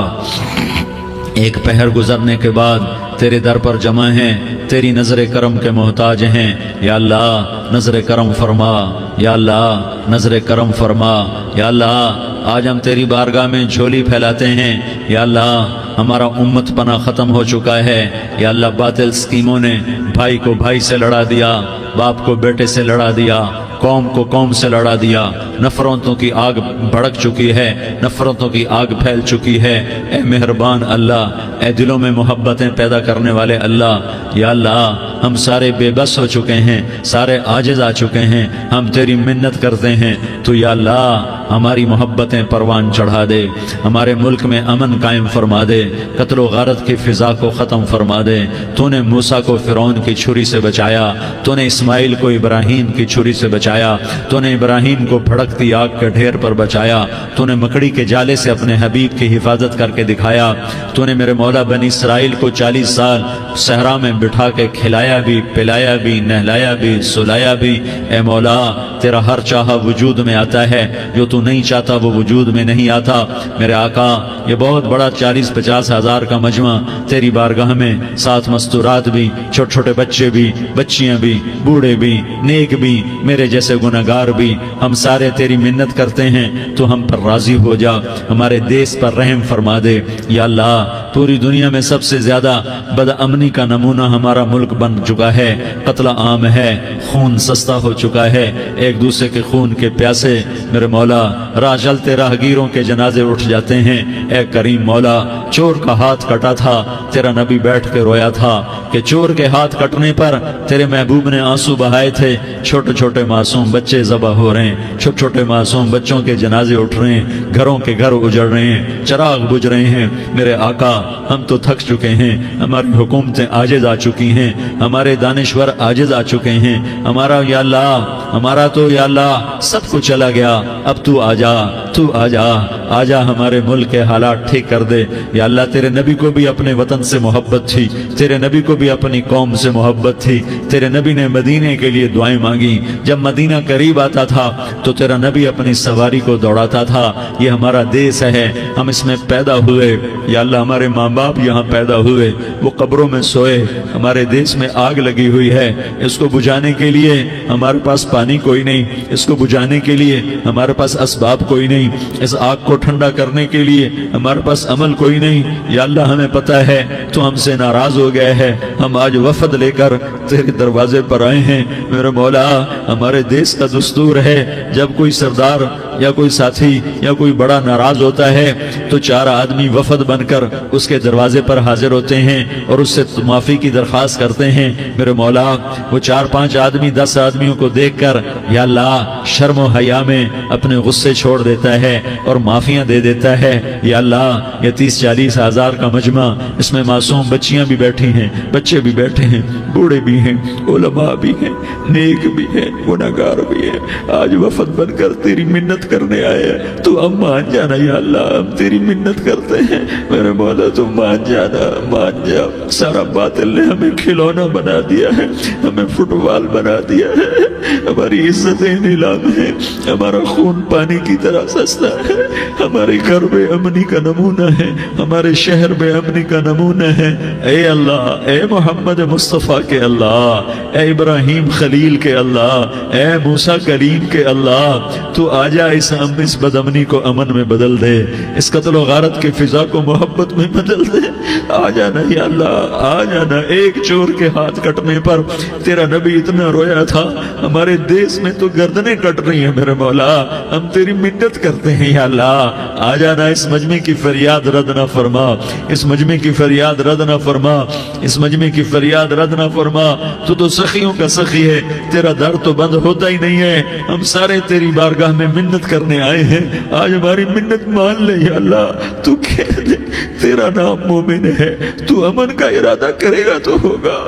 ایک پہر گزرنے کے بعد تیرے در پر جمع ہیں، تیری نظر کرم کے محتاج ہیں۔ یا اللہ نظر کرم فرما، یا اللہ نظر کرم فرما۔ یا اللہ آج ہم تیری بارگاہ میں جھولی پھیلاتے ہیں۔ یا اللہ ہمارا امت پناہ ختم ہو چکا ہے۔ یا اللہ باطل اسکیموں نے بھائی کو بھائی سے لڑا دیا، باپ کو بیٹے سے لڑا دیا، قوم کو قوم سے لڑا دیا، نفرتوں کی آگ بھڑک چکی ہے، نفرتوں کی آگ پھیل چکی ہے۔ اے مہربان اللہ، اے دلوں میں محبتیں پیدا کرنے والے اللہ، یا اللہ ہم سارے بے بس ہو چکے ہیں، سارے عاجز آ چکے ہیں، ہم تیری منت کرتے ہیں تو یا اللہ ہماری محبتیں پروان چڑھا دے، ہمارے ملک میں امن قائم فرما دے، قتل و غارت کی فضا کو ختم فرما دے۔ تو نے موسیٰ کو فرعون کی چھری سے بچایا، تو نے اسماعیل کو ابراہیم کی چھری سے بچایا، تو نے ابراہیم کو بھڑکتی آگ کے ڈھیر پر بچایا، تو نے مکڑی کے جالے سے اپنے حبیب کی حفاظت کر کے دکھایا، تو نے میرے مولا بنی اسرائیل کو 40 سال صحرا میں بٹھا کے کھلایا کھلایا بھی، پلایا بھی، نہلایا بھی، سلایا بھی۔ اے مولا تیرا ہر چاہا وجود میں آتا ہے، جو تو نہیں چاہتا وہ وجود میں نہیں آتا۔ میرے آقا یہ بہت بڑا 40-50 ہزار کا مجمع تیری بارگاہ میں، ساتھ مستورات بھی، چھوٹے چھوٹے بچے بھی، بچیاں بھی، بوڑھے بھی، نیک بھی، میرے جیسے گنہگار بھی، ہم سارے تیری منت کرتے ہیں تو ہم پر راضی ہو جا، ہمارے دیس پر رحم فرما دے۔ یا اللہ پوری دنیا میں سب سے زیادہ بد امنی کا نمونہ ہمارا ملک بن چکا ہے، قتل عام ہے، خون سستا ہو چکا ہے، ایک دوسرے کے خون کے پیاسے میرے مولا راہ چلتے راہگیروں کے جنازے اٹھ جاتے ہیں۔ اے کریم مولا چور کا ہاتھ کٹا تھا، تیرا نبی بیٹھ کے رویا تھا کہ چور کے ہاتھ کٹنے پر تیرے محبوب نے آنسو بہائے تھے، چھوٹے چھوٹے معصوم بچے ذبح ہو رہے ہیں، چھوٹے چھوٹے معصوم بچوں کے جنازے اٹھ رہے ہیں، گھروں کے گھر اجڑ رہے ہیں، چراغ بجھ رہے ہیں۔ میرے آقا ہم تو تھک چکے ہیں، ہماری حکومتیں عاجز آ چکی ہیں، ہمارے دانشور عاجز آ چکے ہیں، ہمارا یا اللہ ہمارا تو یا اللہ سب کچھ چلا گیا، اب تو آ جا، تو آ جا، آ جا ہمارے ملک کے حالات ٹھیک کر دے۔ یا اللہ تیرے نبی کو بھی اپنے وطن سے محبت تھی، تیرے نبی کو بھی اپنی قوم سے محبت تھی، تیرے نبی نے مدینے کے لیے دعائیں مانگی، جب مدینہ قریب آتا تھا تو تیرا نبی اپنی سواری کو دوڑاتا تھا۔ یہ ہمارا دیس ہے، ہم اس میں پیدا ہوئے، یا اللہ ہمارے ماں باپ یہاں پیدا ہوئے، وہ قبروں میں سوئے، ہمارے دیس میں آگ لگی ہوئی ہے، اس کو بجھانے کے لیے ہمارے پاس پانی کوئی نہیں، اس کو بجھانے کے لیے ہمارے پاس اسباب کوئی نہیں، اس آگ کو ٹھنڈا کرنے کے لیے ہمارے پاس عمل کوئی نہیں۔ یا اللہ ہمیں پتہ ہے تو ہم سے ناراض ہو گئے ہے، ہم آج وفد لے کر تیرے دروازے پر آئے ہیں۔ میرے مولا ہمارے دیس کا دستور ہے جب کوئی سردار یا کوئی ساتھی یا کوئی بڑا ناراض ہوتا ہے تو 4 آدمی وفد بن کر اس کے دروازے پر حاضر ہوتے ہیں اور اس سے معافی کی درخواست کرتے ہیں۔ میرے مولا وہ 4-5 آدمی 10 آدمیوں کو دیکھ کر یا اللہ شرم و حیا میں اپنے غصے چھوڑ دیتا ہے اور معافیاں دے دیتا ہے۔ یا اللہ یہ 30-40 ہزار کا مجمع، اس میں معصوم بچیاں بھی بیٹھی ہیں، بچے بھی بیٹھے ہیں، بوڑھے بھی ہیں، علماء بھی ہیں، نیک بھی ہیں، گنہگار بھی ہیں، آج وفد بن کر تیری منت کرنے آئے ہیں، تو ہم مان جانا یا اللہ، ہم تیری منت کرتے ہیں میرے مولا، تو مان جانا، مان جا۔ سارا باطل نے ہمیں کھلونا بنا دیا ہے، ہمیں فٹ بال بنا دیا ہے، ہماری عزتیں نیلام ہیں، ہمارا خون پانی کی طرح سستا ہے، ہمارے گھر بے امنی کا نمونہ ہے، ہمارے شہر بے امنی کا نمونہ ہے۔ اے اللہ، اے محمد مصطفیٰ کے اللہ، اے ابراہیم خلیل کے اللہ، اے موسیٰ کلیم کے اللہ، تو آجا اس بد امنی کو امن میں بدل دے، اس قتل و غارت کے فضا کو محبت میں بدل دے۔ آ جانا یا اللہ، آ جانا۔ ایک چور کے ہاتھ کٹنے پر تیرا نبی اتنا رویا تھا، ہمارے دیس میں تو گردنیں کٹ رہی ہیں میرے مولا، ہم تیری منت کرتے ہیں یا اللہ، آ جانا۔ اس مجمع کی فریاد رد نہ فرما، اس مجمع کی فریاد رد نہ فرما، اس مجمع کی فریاد رد نہ فرما۔ تو سخیوں کا سخی ہے، تیرا در تو بند ہوتا ہی نہیں ہے، ہم سارے تیری بارگاہ میں منت کرنے آئے ہیں، آج ہماری منت مان لے یا اللہ۔ تو کہہ دے تیرا نام مومن ہے، تو امن کا ارادہ کرے گا تو ہوگا،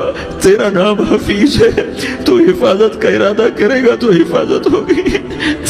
تیرا نام حفیظ ہے، تو حفاظت کا ارادہ کرے گا تو حفاظت ہوگی،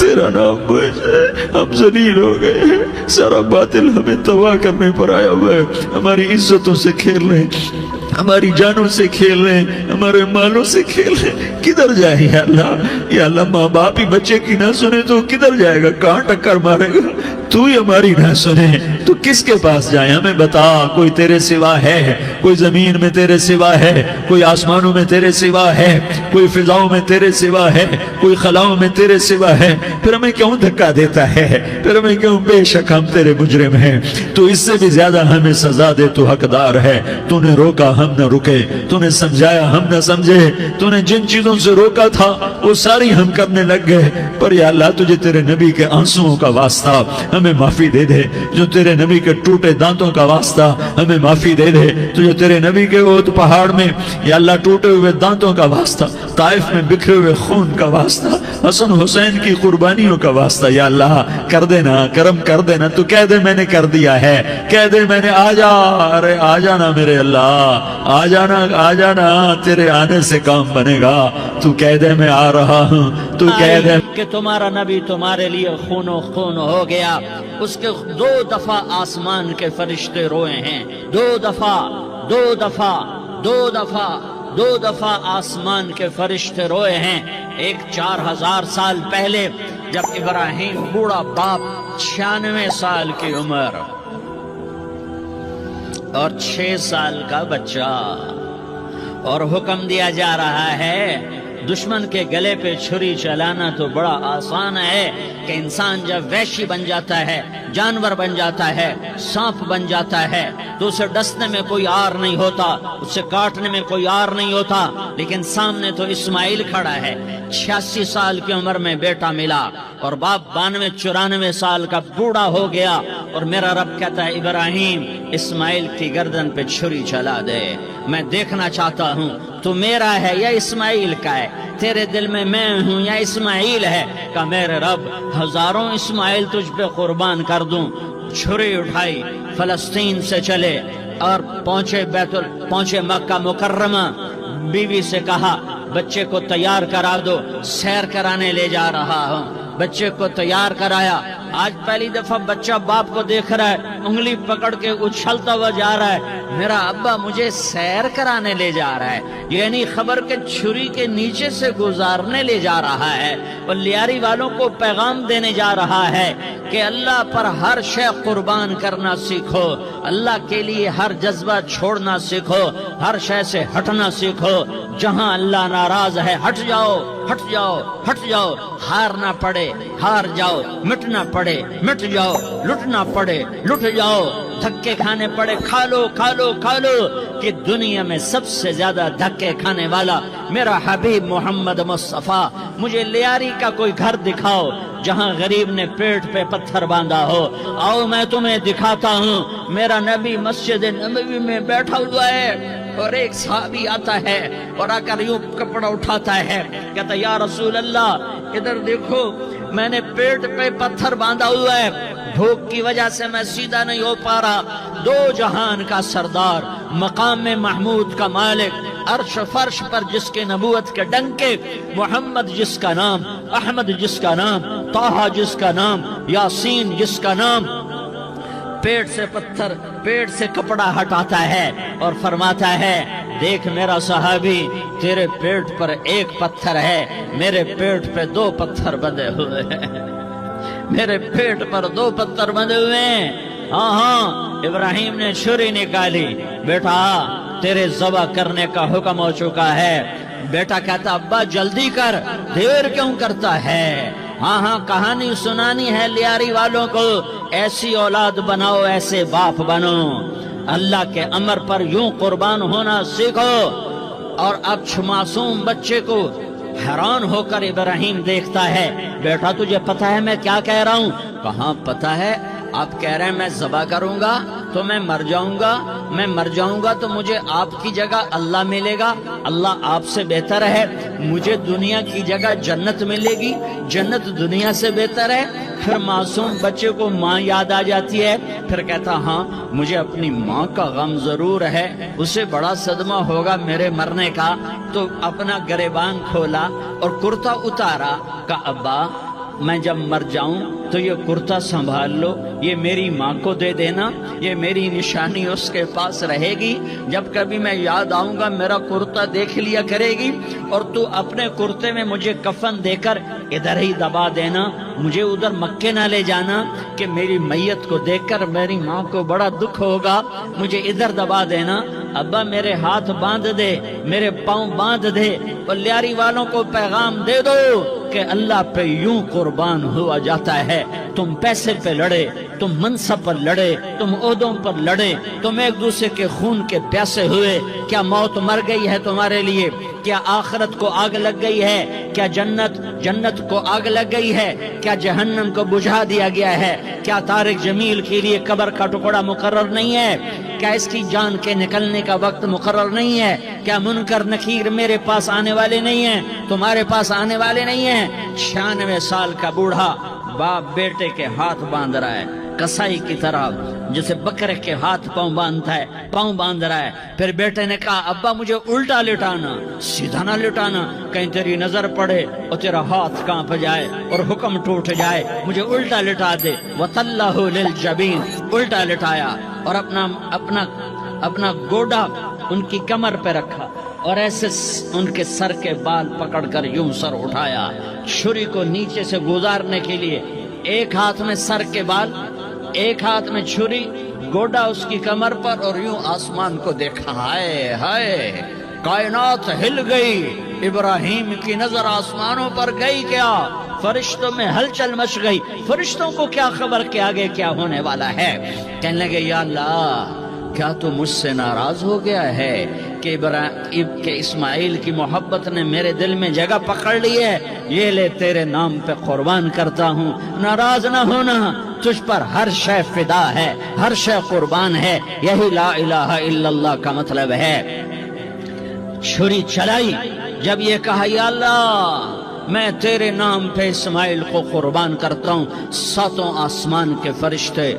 تیرا نام مجھ ہے، ہم ذلیل ہو گئے ہیں، سارا باطل ہمیں تباہ کرنے پر آیا ہوا ہے، ہماری عزتوں سے کھیل رہے ہیں، ہماری جانوں سے کھیل رہے ہیں، ہمارے مالوں سے کھیل رہے ہیں۔ کدھر جائے یا اللہ؟ یا اللہ ماں باپ ہی بچے کی نہ سنے تو کدھر جائے گا؟ کہاں ٹکر مارے گا؟ تو ہی ہماری نہ سنے تو کس کے پاس جائیں؟ ہمیں بتا، کوئی تیرے سوا ہے؟ کوئی زمین میں تیرے سوا ہے؟ کوئی آسمانوں میں تیرے سوا ہے؟ کوئی فضاؤں میں تیرے سوا ہے؟ کوئی خلاؤں میں تیرے سوا ہے؟ پھر ہمیں کیوں دھکا دیتا ہے؟ پھر ہمیں کیوں؟ بے شک ہم تیرے مجرم ہیں، تو اس سے بھی زیادہ ہمیں سزا دے، تو حقدار ہے۔ تو نے روکا ہم نہ رکے، تو نے سمجھایا ہم نہ سمجھے، تو نے جن چیزوں سے روکا تھا وہ ساری ہم کرنے لگ گئے، پر یا اللہ تجھے تیرے نبی کے آنسوؤں کا واسطہ ہمیں معافی دے دے، جو تیرے نبی کے ٹوٹے دانتوں کا واسطہ ہمیں معافی دے دے، تو جو تیرے نبی کے احد پہاڑ میں یا اللہ ٹوٹے ہوئے دانتوں کا واسطہ، طائف میں بکھرے ہوئے خون کا واسطہ، حسن حسین کی قربانیوں کا واسطہ یا اللہ کر دینا، کرم کر دینا۔ تو کہہ دے میں نے کر دیا ہے، کہہ دے میں نے، آ جا، ارے آ جانا میرے اللہ، آ جانا، آ جانا، تیرے آنے سے کام بنے گا۔ تو کہہ دے میں آ رہا ہوں، تو کہہ دے کہ تمہارا نبی تمہارے لیے خون و خون ہو گیا۔ اس کے 2 دفعہ آسمان کے فرشتے روئے ہیں، 2 دفعہ، 2 دفعہ، 2 دفعہ 2 دفعہ آسمان کے فرشتے روئے ہیں، ایک 4000 سال پہلے جب ابراہیم بوڑھا باپ 96 سال کی عمر اور 6 سال کا بچہ، اور حکم دیا جا رہا ہے دشمن کے گلے پہ چھری چلانا تو بڑا آسان ہے کہ انسان جب وحشی بن جاتا ہے، جانور بن جاتا ہے، سانپ بن جاتا ہے تو اسے ڈسنے میں کوئی آر نہیں ہوتا، اسے کاٹنے میں کوئی آر نہیں ہوتا، لیکن سامنے تو اسماعیل کھڑا ہے، 86 سال کی عمر میں بیٹا ملا اور باپ 92-94 سال کا بوڑھا ہو گیا، اور میرا رب کہتا ہے ابراہیم اسماعیل کی گردن پہ چھری چلا دے، میں دیکھنا چاہتا ہوں تو میرا ہے یا اسماعیل کا ہے، تیرے دل میں ہوں یا اسماعیل ہے، کہ میرے رب ہزاروں اسماعیل تجھ پہ قربان کر دوں۔ چھری اٹھائی، فلسطین سے چلے اور پہنچے مکہ مکرمہ، بیوی سے کہا بچے کو تیار کرا دو، سیر کرانے لے جا رہا ہوں، بچے کو تیار کرایا۔ آج پہلی دفعہ بچہ باپ کو دیکھ رہا ہے، انگلی پکڑ کے اچھلتا ہوا جا رہا ہے، میرا ابا مجھے سیر کرانے لے جا رہا ہے، یعنی خبر کے چھری کے نیچے سے گزارنے لے جا رہا ہے، اور لیاری والوں کو پیغام دینے جا رہا ہے کہ اللہ پر ہر شے قربان کرنا سیکھو، اللہ کے لیے ہر جذبہ چھوڑنا سیکھو، ہر شے سے ہٹنا سیکھو، جہاں اللہ ناراض ہے ہٹ جاؤ، ہٹ جاؤ، ہٹ جاؤ، ہار نہ پڑے ہار جاؤ، مٹنا پڑے مٹ جاؤ، لٹنا پڑے لٹ جاؤ، دھکے کھانے پڑے کھا لو کھا لو کھا لو، کہ دنیا میں سب سے زیادہ دھکے کھانے والا میرا حبیب محمد مصطفیٰ۔ مجھے لیاری کا کوئی گھر دکھاؤ جہاں غریب نے پیٹ پہ پتھر باندھا ہو، آؤ میں تمہیں دکھاتا ہوں۔ میرا نبی مسجد نبوی میں بیٹھا ہوا ہے اور ایک صحابی آتا ہے اور آ کر یوں کپڑا اٹھاتا ہے، کہتا یا رسول اللہ ادھر دیکھو، میں نے پیٹ پہ پتھر باندھا ہوا ہے، بھوک کی وجہ سے میں سیدھا نہیں ہو پا رہا۔ 2 جہان کا سردار، مقام محمود کا مالک، عرش فرش پر جس کے نبوت کے ڈنکے، محمد جس کا نام، احمد جس کا نام، طٰہٰ جس کا نام، یاسین جس کا نام، پیٹ سے پتھر، پیٹ سے کپڑا ہٹاتا ہے اور فرماتا ہے دیکھ میرا صحابی، تیرے پیٹ پر 1 پتھر ہے، میرے پیٹ پہ 2 پتھر بندھے ہوئے ہیں، میرے پیٹ پر 2 پتھر بندھے ہوئے ہیں۔ ہاں ابراہیم نے چھری نکالی، بیٹا تیرے ذبح کرنے کا حکم ہو چکا ہے۔ بیٹا کہتا ابا جلدی کر، دیر کیوں کرتا ہے؟ ہاں کہانی سنانی ہے لیاری والوں کو، ایسی اولاد بناؤ، ایسے باپ بنو، اللہ کے امر پر یوں قربان ہونا سیکھو۔ اور اب معصوم بچے کو حیران ہو کر ابراہیم دیکھتا ہے، بیٹا تجھے پتہ ہے میں کیا کہہ رہا ہوں؟ کہاں پتہ ہے، آپ کہہ رہے ہیں میں ذبح کروں گا تو میں مر جاؤں گا، میں مر جاؤں گا تو مجھے آپ کی جگہ اللہ ملے گا، اللہ آپ سے بہتر ہے، مجھے دنیا کی جگہ جنت ملے گی، جنت دنیا سے بہتر ہے۔ پھر معصوم بچے کو ماں یاد آ جاتی ہے، پھر کہتا ہاں مجھے اپنی ماں کا غم ضرور ہے، اسے بڑا صدمہ ہوگا میرے مرنے کا۔ تو اپنا گریبان کھولا اور کرتا اتارا، کہا ابا میں جب مر جاؤں تو یہ کرتا سنبھال لو، یہ میری ماں کو دے دینا، یہ میری نشانی اس کے پاس رہے گی، جب کبھی میں یاد آؤں گا میرا کرتا دیکھ لیا کرے گی، اور تو اپنے کرتے میں مجھے کفن دے کر ادھر ہی دبا دینا، مجھے ادھر مکے نہ لے جانا کہ میری میت کو دیکھ کر میری ماں کو بڑا دکھ ہوگا، مجھے ادھر دبا دینا۔ ابا میرے ہاتھ باندھ دے، میرے پاؤں باندھ دے، اور لیاری والوں کو پیغام دے دو کہ اللہ پہ یوں قربان ہوا جاتا ہے۔ تم پیسے پہ لڑے، تم منصب پر لڑے، تم عہدوں پر لڑے، تم ایک دوسرے کے خون کے پیاسے ہوئے، کیا موت مر گئی ہے تمہارے لیے؟ کیا آخرت کو آگ لگ گئی ہے؟ کیا جنت کو آگ لگ گئی ہے؟ کیا جہنم کو بجھا دیا گیا ہے؟ کیا طارق جمیل کے لیے قبر کا ٹکڑا مقرر نہیں ہے؟ کیا اس کی جان کے نکلنے کا وقت مقرر نہیں ہے؟ کیا منکر نکیر میرے پاس آنے والے نہیں ہیں، تمہارے پاس آنے والے نہیں ہیں؟ 96 سال کا بوڑھا باپ بیٹے کے ہاتھ باندھ رہا ہے، کسائی کی طرح جسے بکرے کے ہاتھ پاؤں باندھتا ہے، پاؤں باندھ رہا ہے۔ پھر بیٹے نے کہا ابا مجھے الٹا لٹانا، سیدھا نہ لٹانا، کہیں تیری نظر پڑے اور تیرا ہاتھ کانپ جائے اور حکم ٹوٹ جائے، مجھے الٹا لٹا دے۔ وَطَلَّهُ لِلْجَبِينِ، الٹا لٹایا اور اپنا گوڈا ان کی کمر پہ رکھا، اور ایسے ان کے سر کے بال پکڑ کر یوں سر اٹھایا، چھری کو نیچے سے گزارنے کے لیے، ایک ہاتھ میں سر کے بال، ایک ہاتھ میں چھری، گوڈا اس کی کمر پر، اور یوں آسمان کو دیکھا۔ ہائے ہائے، کائنات ہل گئی، ابراہیم کی نظر آسمانوں پر گئی کیا؟ فرشتوں میں ہلچل مچ گئی۔ فرشتوں کو کیا خبر کہ آگے کیا ہونے والا ہے؟ کہنے لگے یا اللہ، کیا تو مجھ سے ناراض ہو گیا ہے کہ اسماعیل کی محبت نے میرے دل میں جگہ پکڑ لی ہے؟ یہ لے تیرے نام پہ قربان کرتا ہوں، ناراض نہ ہونا، تجھ پر ہر شے فدا ہے، ہر شے قربان ہے۔ یہی لا الہ الا اللہ کا مطلب ہے۔ چھری چلائی، جب یہ کہا یا اللہ میں تیرے نام پہ اسماعیل کو قربان کرتا ہوں، ساتوں آسمان کے فرشتے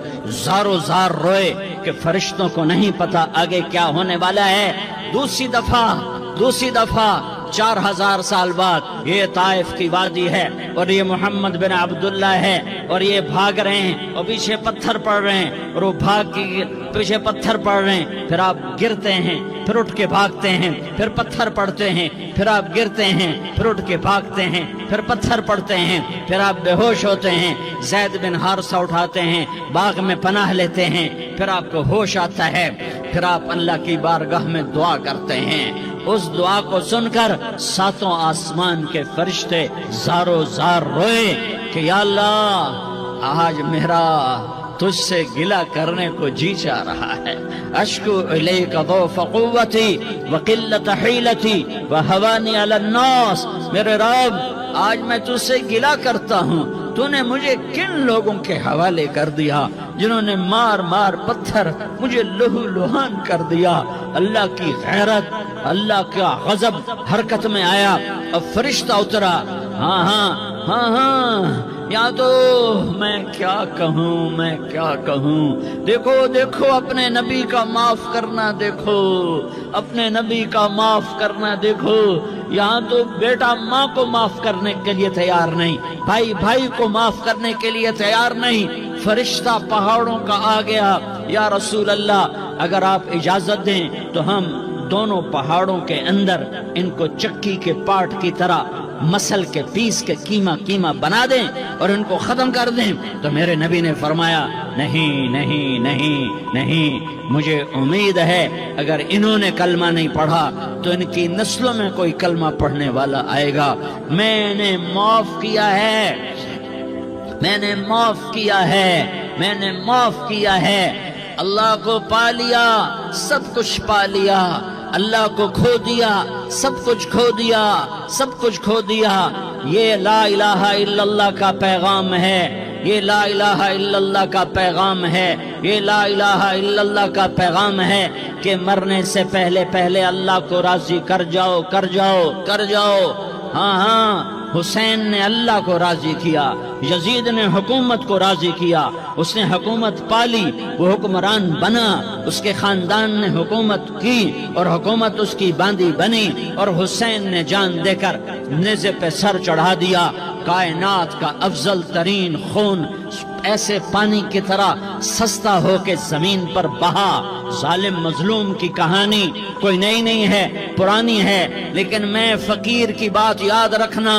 زارو زار روئے کہ فرشتوں کو نہیں پتا آگے کیا ہونے والا ہے۔ دوسری دفعہ 4000 سال بعد یہ طائف کی وادی ہے، اور یہ محمد بن عبداللہ ہے، اور یہ بھاگ رہے ہیں اور پیچھے پتھر پڑ رہے ہیں، اور وہ بھاگ کے پیچھے پتھر پڑ رہے ہیں، پھر آپ گرتے ہیں، پھر اٹھ کے بھاگتے ہیں، پھر پتھر پڑتے ہیں، پھر آپ گرتے ہیں، پھر اٹھ کے بھاگتے ہیں، پھر پتھر پڑتے ہیں، پھر آپ بے ہوش ہوتے ہیں، زید بن حارثہ اٹھاتے ہیں، باغ میں پناہ لیتے ہیں، پھر آپ کو ہوش آتا ہے، پھر آپ اللہ کی بارگاہ میں دعا کرتے ہیں۔ اس دعا کو سن کر ساتوں آسمان کے فرشتے زارو زار روئے کہ یا اللہ آج میرا تجھ سے گلہ کرنے کو جی چاہ رہا ہے۔ اشکو الیک ضعف قوتی وقلت حیلتی وہوانی علی الناس، میرے رب آج میں تجھ سے گلہ کرتا ہوں، تو نے مجھے کن لوگوں کے حوالے کر دیا جنہوں نے مار مار پتھر مجھے لہو لہان کر دیا۔ اللہ کی غیرت، اللہ کا غضب حرکت میں آیا، اب فرشتہ اترا۔ ہاں ہاں ہاں ہاں، یا تو میں کیا کہوں، دیکھو دیکھو اپنے نبی کا معاف کرنا، دیکھو اپنے نبی کا معاف کرنا، دیکھو یہاں تو بیٹا ماں کو معاف کرنے کے لیے تیار نہیں، بھائی بھائی کو معاف کرنے کے لیے تیار نہیں۔ فرشتہ پہاڑوں کا آ گیا، یا رسول اللہ اگر آپ اجازت دیں تو ہم دونوں پہاڑوں کے اندر ان کو چکی کے پاٹ کی طرح مسل کے پیس کے کیما بنا دیں اور ان کو ختم کر دیں۔ تو میرے نبی نے فرمایا نہیں نہیں نہیں نہیں، مجھے امید ہے اگر انہوں نے کلمہ نہیں پڑھا تو ان کی نسلوں میں کوئی کلمہ پڑھنے والا آئے گا۔ میں نے معاف کیا ہے، میں نے معاف کیا ہے، میں نے معاف کیا ہے۔ اللہ کو پا لیا، سب کچھ پا لیا، اللہ کو کھو دیا، سب کچھ کھو دیا، سب کچھ کھو دیا۔ یہ لا الہ الا اللہ کا پیغام ہے، یہ لا الہ الا اللہ کا پیغام ہے، یہ لا الہ الا اللہ کا پیغام ہے کہ مرنے سے پہلے پہلے اللہ کو راضی کر جاؤ، کر جاؤ، کر جاؤ۔ ہاں ہاں، حسین نے اللہ کو راضی کیا، یزید نے حکومت کو راضی کیا، اس نے حکومت پالی، وہ حکمران بنا، اس کے خاندان نے حکومت کی اور حکومت اس کی باندھی بنی، اور حسین نے جان دے کر نیزے پہ سر چڑھا دیا۔ کائنات کا افضل ترین خون ایسے پانی کی طرح سستا ہو کے زمین پر بہا۔ ظالم مظلوم کی کہانی کوئی نئی نہیں ہے، پرانی ہے، لیکن میں فقیر کی بات یاد رکھنا،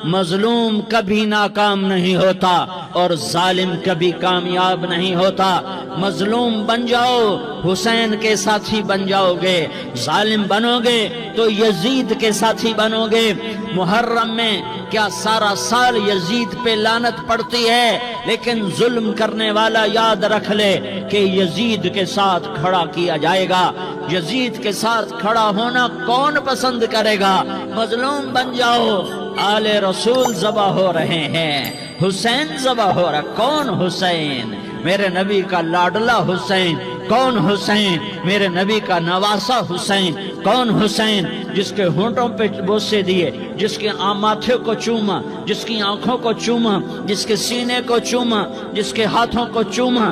مظلوم کبھی ناکام نہیں ہوتا اور ظالم کبھی کامیاب نہیں ہوتا۔ مظلوم بن جاؤ حسین کے ساتھی بن جاؤ گے، ظالم بنو گے تو یزید کے ساتھی بنو گے۔ محرم میں کیا سارا سال یزید پہ لعنت پڑتی ہے، لیکن ظلم کرنے والا یاد رکھ لے کہ یزید کے ساتھ کھڑا کیا جائے گا۔ یزید کے ساتھ کھڑا ہونا کون پسند کرے گا؟ مظلوم بن جاؤ۔ آل رسول ذبح ہو رہے ہیں، حسین ذبح ہو رہا، کون حسین؟ میرے نبی کا لاڈلا حسین۔ کون حسین؟ میرے نبی کا نواسا حسین۔ کون حسین؟ جس کے ہونٹوں پہ بوسے دیے، جس کے ماتھے کو چوما، جس کی آنکھوں کو چوما، جس کے سینے کو چوما، جس کے ہاتھوں کو چوما۔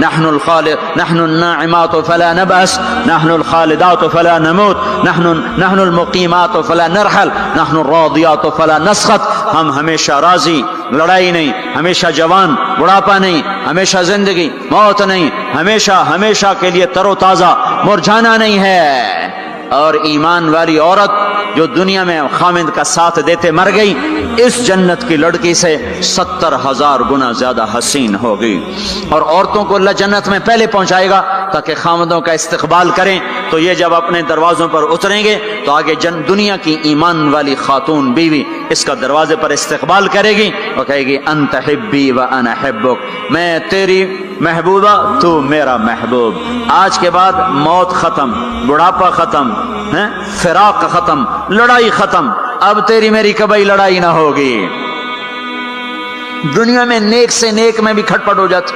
نحن الناعمات فلا نبأس نحن الخالدات فلا نموت نحن المقیمات فلا نرحل نحن الراضیات فلا نسخط. ہم ہمیشہ راضی، لڑائی نہیں، ہمیشہ جوان، بڑھاپا نہیں، ہمیشہ زندگی، موت نہیں، ہمیشہ کے لیے تر و تازہ، مرجھانا نہیں ہے. اور ایمان والی عورت جو دنیا میں خامد کا ساتھ دیتے مر گئی، اس جنت کی لڑکی سے 70,000 گنا زیادہ حسین ہوگی. اور عورتوں کو اللہ جنت میں پہلے پہنچائے گا تاکہ خامدوں کا استقبال کریں. تو یہ جب اپنے دروازوں پر اتریں گے تو آگے دنیا کی ایمان والی خاتون بیوی اس کا دروازے پر استقبال کرے گی اور کہے گی انت حبی و انا حبک، میں تیری محبوبہ تو میرا محبوب. آج کے بعد موت ختم، بڑھاپا ختم، فراق ختم، لڑائی ختم. اب تیری میری کبھی لڑائی نہ ہوگی. دنیا میں نیک سے نیک میں بھی کھٹپٹ ہو جاتی.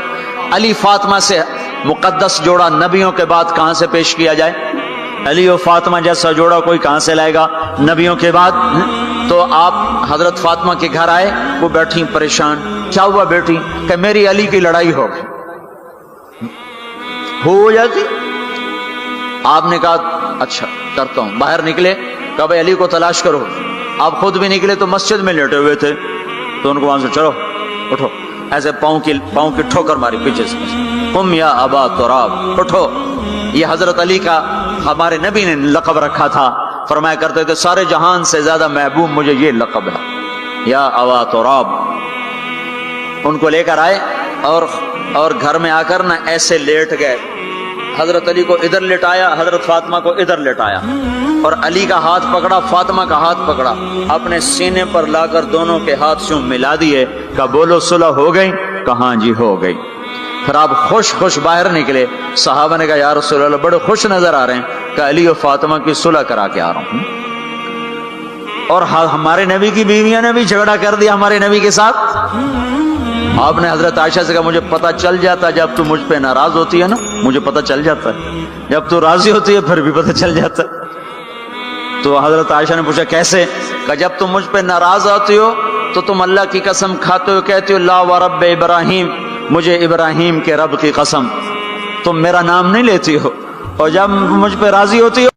علی فاطمہ سے مقدس جوڑا نبیوں کے بعد کہاں سے پیش کیا جائے؟ علی و فاطمہ جیسا جوڑا کوئی کہاں سے لائے گا نبیوں کے بعد؟ تو آپ حضرت فاطمہ کے گھر آئے، وہ بیٹھی پریشان. کیا ہوا بیٹی؟ کہ میری علی کی لڑائی ہو گئی. ہو جاتی. آپ نے کہا اچھا کرتا ہوں. باہر نکلے، کہا بھائی علی کو تلاش کرو. آپ خود بھی نکلے تو مسجد میں لیٹے ہوئے تھے، تو ان کو وہاں سے چلو اٹھو، ایسے پاؤں کی ٹھوکر ماری پیچھے سے، قم یا ابا تراب، اٹھو. یہ حضرت علی کا ہمارے نبی نے لقب رکھا تھا. فرمایا کرتے تھے سارے جہان سے زیادہ محبوب مجھے یہ لقب ہے، یا ابا تراب. ان کو لے کر آئے اور گھر میں آ کر نہ ایسے لیٹ گئے. حضرت علی کو ادھر لٹایا، حضرت فاطمہ کو ادھر لٹایا، اور علی کا ہاتھ پکڑا، فاطمہ کا ہاتھ پکڑا، اپنے سینے پر لا کر دونوں کے ہاتھ سے ملا دیے. کہا بولو صلح ہو گئی؟ کہاں جی ہو گئی. پھر آپ خوش باہر نکلے. صحابہ نے کہا یا رسول اللہ بڑے خوش نظر آ رہے ہیں. کہ علی و فاطمہ کی صلح کرا کے آ رہا ہوں. اور ہمارے نبی کی بیویاں نے بھی جھگڑا کر دیا ہمارے نبی کے ساتھ. آپ نے حضرت عائشہ سے کہا مجھے پتہ چل جاتا جب تو مجھ پہ ناراض ہوتی ہے نا، مجھے پتہ چل جاتا ہے، جب تو راضی ہوتی ہے پھر بھی پتہ چل جاتا ہے. تو حضرت عائشہ نے پوچھا کیسے؟ کہ جب تم مجھ پہ ناراض ہوتی ہو تو تم اللہ کی قسم کھاتے ہو، کہتے ہو لا و رب ابراہیم، مجھے ابراہیم کے رب کی قسم. تم میرا نام نہیں لیتی ہو، اور جب مجھ پہ راضی ہوتی ہو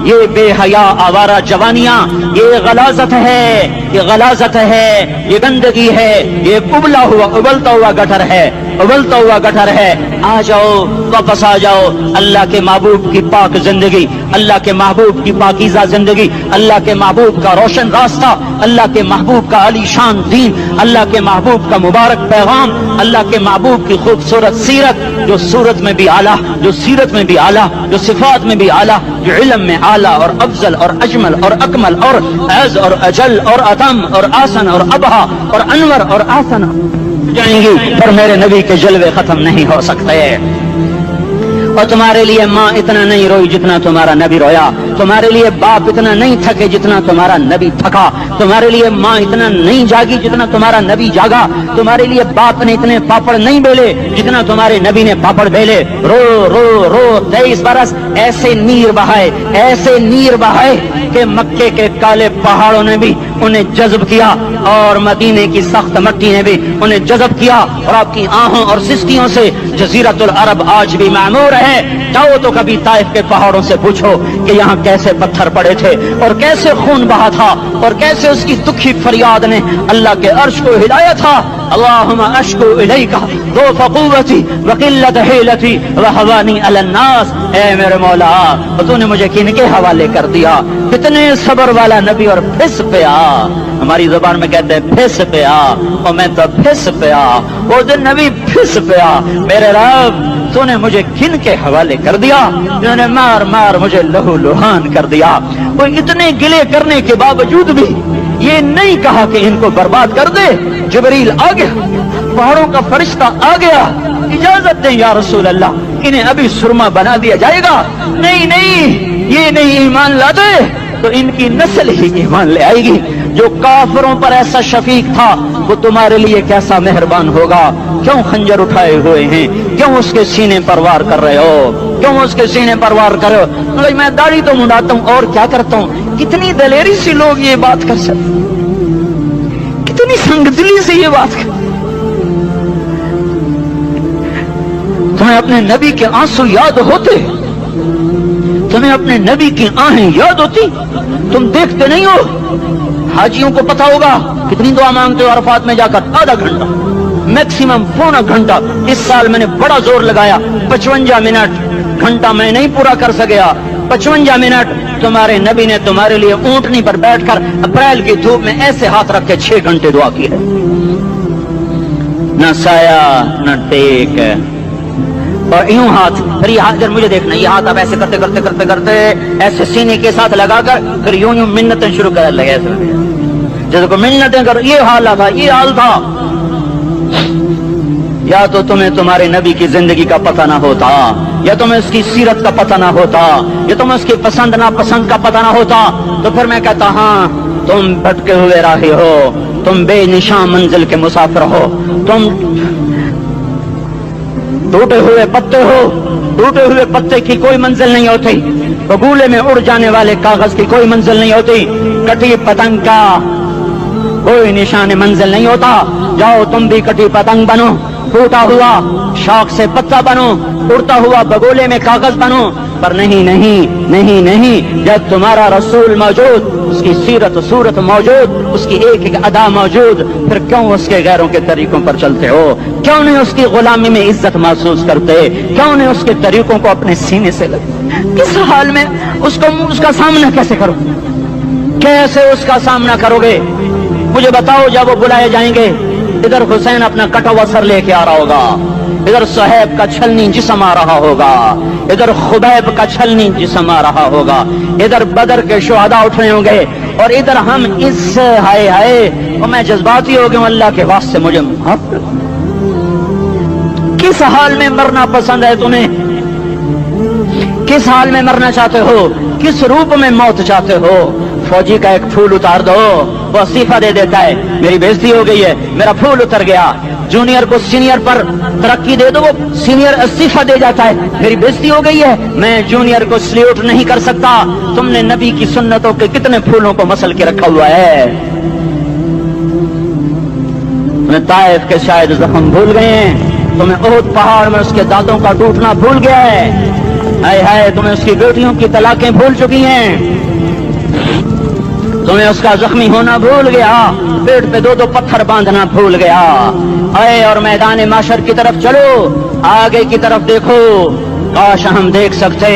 یہ بے حیا آوارہ جوانیاں، یہ غلاظت ہے، یہ غلاظت ہے، یہ گندگی ہے، یہ ابلتا ہوا گٹر ہے، ابلتا ہوا گٹر ہے. آ جاؤ، واپس آ جاؤ. اللہ کے محبوب کی پاک زندگی، اللہ کے محبوب کی پاکیزہ زندگی، اللہ کے محبوب کا روشن راستہ، اللہ کے محبوب کا علی شان دین، اللہ کے محبوب کا مبارک پیغام، اللہ کے محبوب کی خوبصورت سیرت، جو صورت میں بھی اعلیٰ، جو سیرت میں بھی اعلیٰ، جو صفات میں بھی اعلیٰ، جو علم میں اعلیٰ اور افضل اور اجمل اور اکمل اور اعز اور اجل اور اتم اور آسن اور ابہا اور انور اور آسن جائیں گی، پر میرے نبی کے جلوے ختم نہیں ہو سکتے. اور تمہارے لیے ماں اتنا نہیں روئی جتنا تمہارا نبی رویا، تمہارے لیے باپ اتنا نہیں تھکے جتنا تمہارا نبی تھکا، تمہارے لیے ماں اتنا نہیں جاگی جتنا تمہارا نبی جاگا، تمہارے لیے باپ نے اتنے پاپڑ نہیں بیلے جتنا تمہارے نبی نے پاپڑ بیلے. رو رو رو 23 برس ایسے نیر بہائے کہ مکے کے کالے پہاڑوں نے بھی انہیں جذب کیا، اور مدینے کی سخت مٹی نے بھی انہیں جذب کیا، اور آپ کی آہوں اور سسکیوں سے جزیرت العرب آج بھی معمور ہے. جاؤ تو کبھی طائف کے پہاڑوں سے پوچھو کہ یہاں کیسے پتھر پڑے تھے، اور کیسے خون بہا تھا، اور کیسے اس کی دکھی فریاد نے اللہ کے عرش کو ہلایا تھا. اللہم اشکو الیکا ضعف قوتی وقلت حیلتی وہوانی علی الناس. اے میرے مولا، تو نے مجھے کن کے حوالے کر دیا؟ کتنے صبر والا نبی، اور پھس پہ آ. ہماری زبان میں کہتے ہیں پھس پہ آ، اور میں تو پھس پہ آ. وہ دن نبی پھس پہ آ. میرے رب، تو نے مجھے کن کے حوالے کر دیا جنہوں نے مار مار مجھے لہو لہان کر دیا. وہ اتنے گلے کرنے کے باوجود بھی یہ نہیں کہا کہ ان کو برباد کر دے. جبریل آ گیا، پہاڑوں کا فرشتہ آ گیا، اجازت دیں یا رسول اللہ، انہیں ابھی سرما بنا دیا جائے گا. نہیں، یہ نہیں ایمان لاتے تو ان کی نسل ہی ایمان لے آئے گی. جو کافروں پر ایسا شفیق تھا وہ تمہارے لیے کیسا مہربان ہوگا. کیوں خنجر اٹھائے ہوئے ہیں؟ کیوں اس کے سینے پر وار کر رہے ہو؟ کیوں اس کے سینے پر وار کر رہے ہو؟ میں داڑھی تو منڈاتا ہوں اور کیا کرتا ہوں. کتنی دلیری سے لوگ یہ بات کر سکتے، کتنی سنگدلی سے یہ بات کر. تمہیں اپنے نبی کے آنسو یاد ہوتے؟ تمہیں اپنے نبی کی آہیں یاد ہوتی؟ تم دیکھتے نہیں ہو؟ حاجیوں کو پتا ہوگا کتنی دعا مانگتے ہو عرفات میں جا کر؟ آدھا گھنٹہ، میکسیمم پونا گھنٹہ. اس سال میں نے بڑا زور لگایا، 55 منٹ. گھنٹہ میں نہیں پورا کر سکیا، 55 منٹ. تمہارے نبی نے تمہارے لیے اونٹنی پر بیٹھ کر اپریل کی دھوپ میں ایسے ہاتھ رکھ کے 6 گھنٹے دعا کی ہے. نہ سایہ نہ ٹیک، اور یوں ہاتھ. پھر یہ ہاتھ مجھے دیکھنا، یہ ہاتھ آپ ایسے کرتے کرتے کرتے کرتے ایسے سینے کے ساتھ لگا کر پھر یوں یوں منتیں شروع کر لگے، جیسے کو منتیں کر. یہ حال تھا، یہ حال تھا. یا تو تمہیں تمہارے نبی کی زندگی کا پتہ نہ ہوتا، یا تمہیں اس کی سیرت کا پتہ نہ ہوتا، یا تمہیں اس کی پسند ناپسند کا پتہ نہ ہوتا. تو پھر میں کہتا ہاں تم بھٹکے ہوئے راہی ہو، تم بے نشان منزل کے مسافر ہو، تم ٹوٹے ہوئے پتے ہو. ٹوٹے ہوئے پتے کی کوئی منزل نہیں ہوتی، بگولے میں اڑ جانے والے کاغذ کی کوئی منزل نہیں ہوتی، کٹی پتنگ کا کوئی نشان منزل نہیں ہوتا. جاؤ تم بھی کٹی پتنگ بنو، ٹوٹا ہوا شاخ سے پتا بنو، اڑتا ہوا بگولے میں کاغذ بنو. پر نہیں نہیں نہیں نہیں، جب تمہارا رسول موجود، اس کی سیرت صورت موجود، اس کی ایک ایک ادا موجود، پھر کیوں اس کے غیروں کے طریقوں پر چلتے ہو؟ کیوں نہیں اس کی غلامی میں عزت محسوس کرتے؟ کیوں نہیں اس کے طریقوں کو اپنے سینے سے لگتے؟ کس حال میں اس کا سامنا کیسے کرو؟ کیسے اس کا سامنا کرو گے؟ مجھے بتاؤ. جب وہ بلائے جائیں گے، ادھر حسین اپنا کٹا ہوا سر لے کے آ رہا ہوگا، ادھر صہیب کا چھلنی جسم آ رہا ہوگا، ادھر خبیب کا چھلنی جسم آ رہا ہوگا، ادھر بدر کے شہداء اٹھ رہے ہوں گے، اور ادھر ہم اس سے ہائے ہائے. اور میں جذباتی ہو گیا ہوں، اللہ کے واسطے مجھے معاف کر. کس حال میں مرنا پسند ہے تمہیں؟ کس حال میں مرنا چاہتے ہو؟ کس روپ میں موت چاہتے ہو؟ فوجی کا ایک پھول اتار دو، وہ استعفیٰ دے دیتا ہے، میری بےزتی ہو گئی ہے، میرا پھول اتر گیا. جونیئر کو سینئر پر ترقی دے دو، وہ سینئر استعفیٰ دے جاتا ہے، میری بےزتی ہو گئی ہے، میں جونیئر کو سلیوٹ نہیں کر سکتا. تم نے نبی کی سنتوں کے کتنے پھولوں کو مسل کے رکھا ہوا ہے. تمہیں طائف کے شاید زخم بھول گئے ہیں، تمہیں احد پہاڑ میں اس کے دانتوں کا ٹوٹنا بھول گیا ہے. ہائے ہائے، تمہیں اس کی بیٹیوں کی طلاقیں بھول چکی ہیں، تمہیں اس کا زخمی ہونا بھول گیا، پیٹ پہ 2 پتھر باندھنا بھول گیا. آئے اور میدان معاشر کی طرف چلو، آگے کی طرف دیکھو. کاش ہم دیکھ سکتے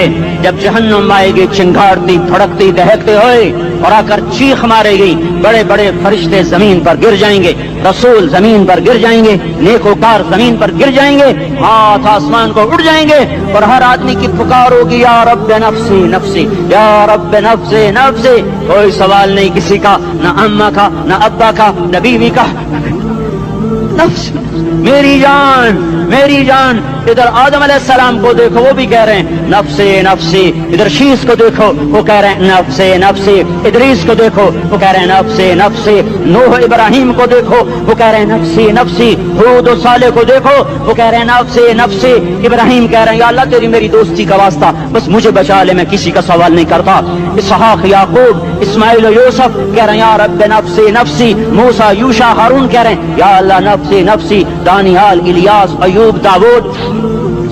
جب جہنم آئے گی چنگاڑتی بھڑکتی دہکتے ہوئے اور آ کر چیخ مارے گی، بڑے بڑے فرشتے زمین پر گر جائیں گے، رسول زمین پر گر جائیں گے، نیکوکار زمین پر گر جائیں گے، ہاتھ آسمان کو اڑ جائیں گے، اور ہر آدمی کی پکار ہوگی یا رب نفسی نفسی، یا رب نفسی نفسی. کوئی سوال نہیں کسی کا، نہ اماں کا، نہ ابا کا، نہ بیوی کا. نفس میری جان میری جان. ادھر آدم علیہ السلام کو دیکھو، وہ بھی کہہ رہے ہیں نفسی نفسی. ادھر شیس کو دیکھو، وہ کہہ رہے ہیں نفسی نفسی. ادریس کو دیکھو، وہ کہہ رہے ہیں نفسی نفسی. نوح ابراہیم کو دیکھو، وہ کہہ رہے ہیں نفسی نفسی. ہود و صالح کو دیکھو، وہ کہہ رہے ہیں نفسی نفسی. ابراہیم کہہ رہے ہیں یا اللہ تیری میری دوستی کا واسطہ، بس مجھے بچا لے، میں کسی کا سوال نہیں کرتا. اسحاق یعقوب اسماعیل و یوسف کہہ رہے ہیں یا رب نفسی نفسی. موسیٰ یوشع ہارون کہہ رہے ہیں یا اللہ نفسی نفسی. دانیال الیاس ایوب داؤد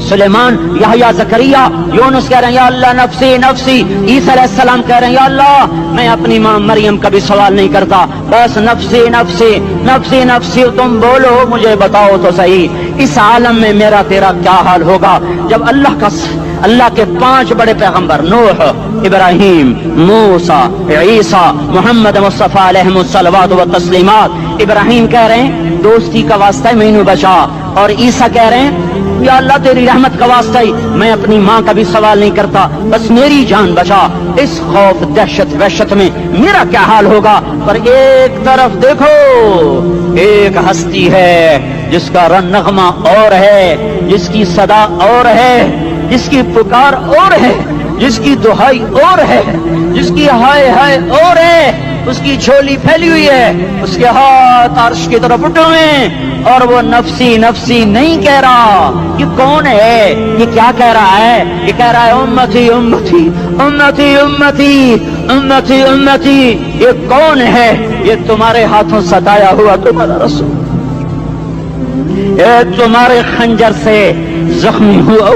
سلیمان یحییٰ زکریا یونس کہہ رہے ہیں یا اللہ نفسی نفسی. عیسیٰ علیہ السلام کہہ رہے ہیں یا اللہ میں اپنی ماں مریم کا بھی سوال نہیں کرتا، بس نفسی نفسی نفسی نفسی. تم بولو، مجھے بتاؤ تو صحیح، اس عالم میں میرا تیرا کیا حال ہوگا جب اللہ کے 5 بڑے پیغمبر نوح، ابراہیم، موسیٰ، عیسیٰ، محمد مصطفیٰ علیہ الصلوات و تسلیمات. ابراہیم کہہ رہے ہیں دوستی کا واسطہ ہے مینوں بچا، اور عیسیٰ کہہ رہے ہیں یا اللہ تیری رحمت کا واسطہ ہی میں اپنی ماں کا بھی سوال نہیں کرتا، بس میری جان بچا. اس خوف دہشت وحشت میں میرا کیا حال ہوگا. پر ایک طرف دیکھو، ایک ہستی ہے جس کا نغمہ اور ہے، جس کی صدا اور ہے، جس کی پکار اور ہے، جس کی دہائی اور ہے، جس کی ہائے ہائے اور ہے. اس کی جھولی پھیلی ہوئی ہے، اس کے ہاتھ عرش کی طرف اٹھے ہوئے ہیں، اور وہ نفسی نفسی نہیں کہہ رہا۔ یہ کون ہے؟ یہ کیا کہہ رہا ہے؟ یہ کہہ رہا ہے امتی امتی امتی امتی امتی امتی۔ یہ کون ہے؟ یہ تمہارے ہاتھوں ستایا ہوا تمہارا رسول، یہ تمہارے خنجر سے زخمی ہوا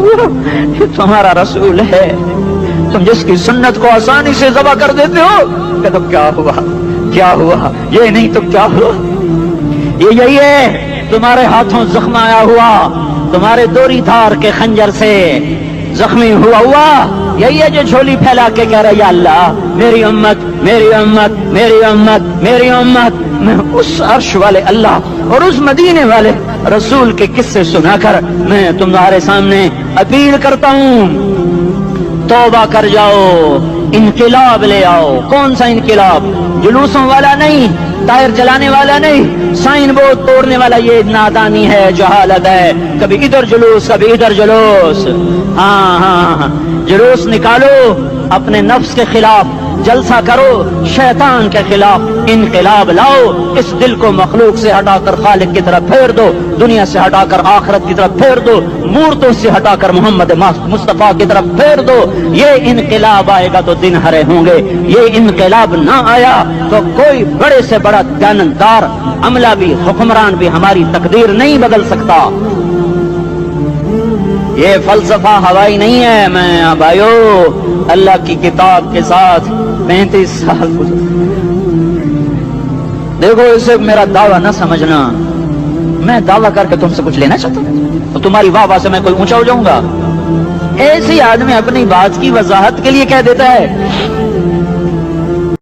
یہ تمہارا رسول ہے۔ تم جس کی سنت کو آسانی سے ذبح کر دیتے ہو، کہ تو کیا ہوا کیا ہوا، یہ نہیں تو کیا ہوا؟ یہ یہی ہے تمہارے ہاتھوں زخم آیا ہوا، تمہارے دوری دھار کے خنجر سے زخمی ہوا یہی ہے جو جھولی پھیلا کے کہہ رہا ہے یا اللہ میری امت میری امت میری امت میری امت۔ میں اس عرش والے اللہ اور اس مدینے والے رسول کے قصے سنا کر میں تمہارے سامنے اپیل کرتا ہوں، توبہ کر جاؤ، انقلاب لے آؤ۔ کون سا انقلاب؟ جلوسوں والا نہیں، ٹائر جلانے والا نہیں، سائن بورڈ توڑنے والا، یہ نادانی ہے، جہالت ہے۔ کبھی ادھر جلوس کبھی ادھر جلوس، ہاں جلوس نکالو اپنے نفس کے خلاف، جلسہ کرو شیطان کے خلاف، انقلاب لاؤ۔ اس دل کو مخلوق سے ہٹا کر خالق کی طرف پھیر دو، دنیا سے ہٹا کر آخرت کی طرف پھیر دو، مورتوں سے ہٹا کر محمد مصطفیٰ کی طرف پھیر دو۔ یہ انقلاب آئے گا تو دن ہرے ہوں گے، یہ انقلاب نہ آیا تو کوئی بڑے سے بڑا دیانتدار عملہ بھی حکمران بھی ہماری تقدیر نہیں بدل سکتا۔ یہ فلسفہ ہوائی نہیں ہے۔ میں بھائیو اللہ کی کتاب کے ساتھ 35 سال دیکھو، اسے میرا دعویٰ نہ سمجھنا، میں دعویٰ کر کے تم سے کچھ لینا چاہتا ہوں تو تمہاری واہ واہ سے میں کوئی اونچا ہو جاؤں گا؟ ایسے آدمی اپنی بات کی وضاحت کے لیے کہہ دیتا ہے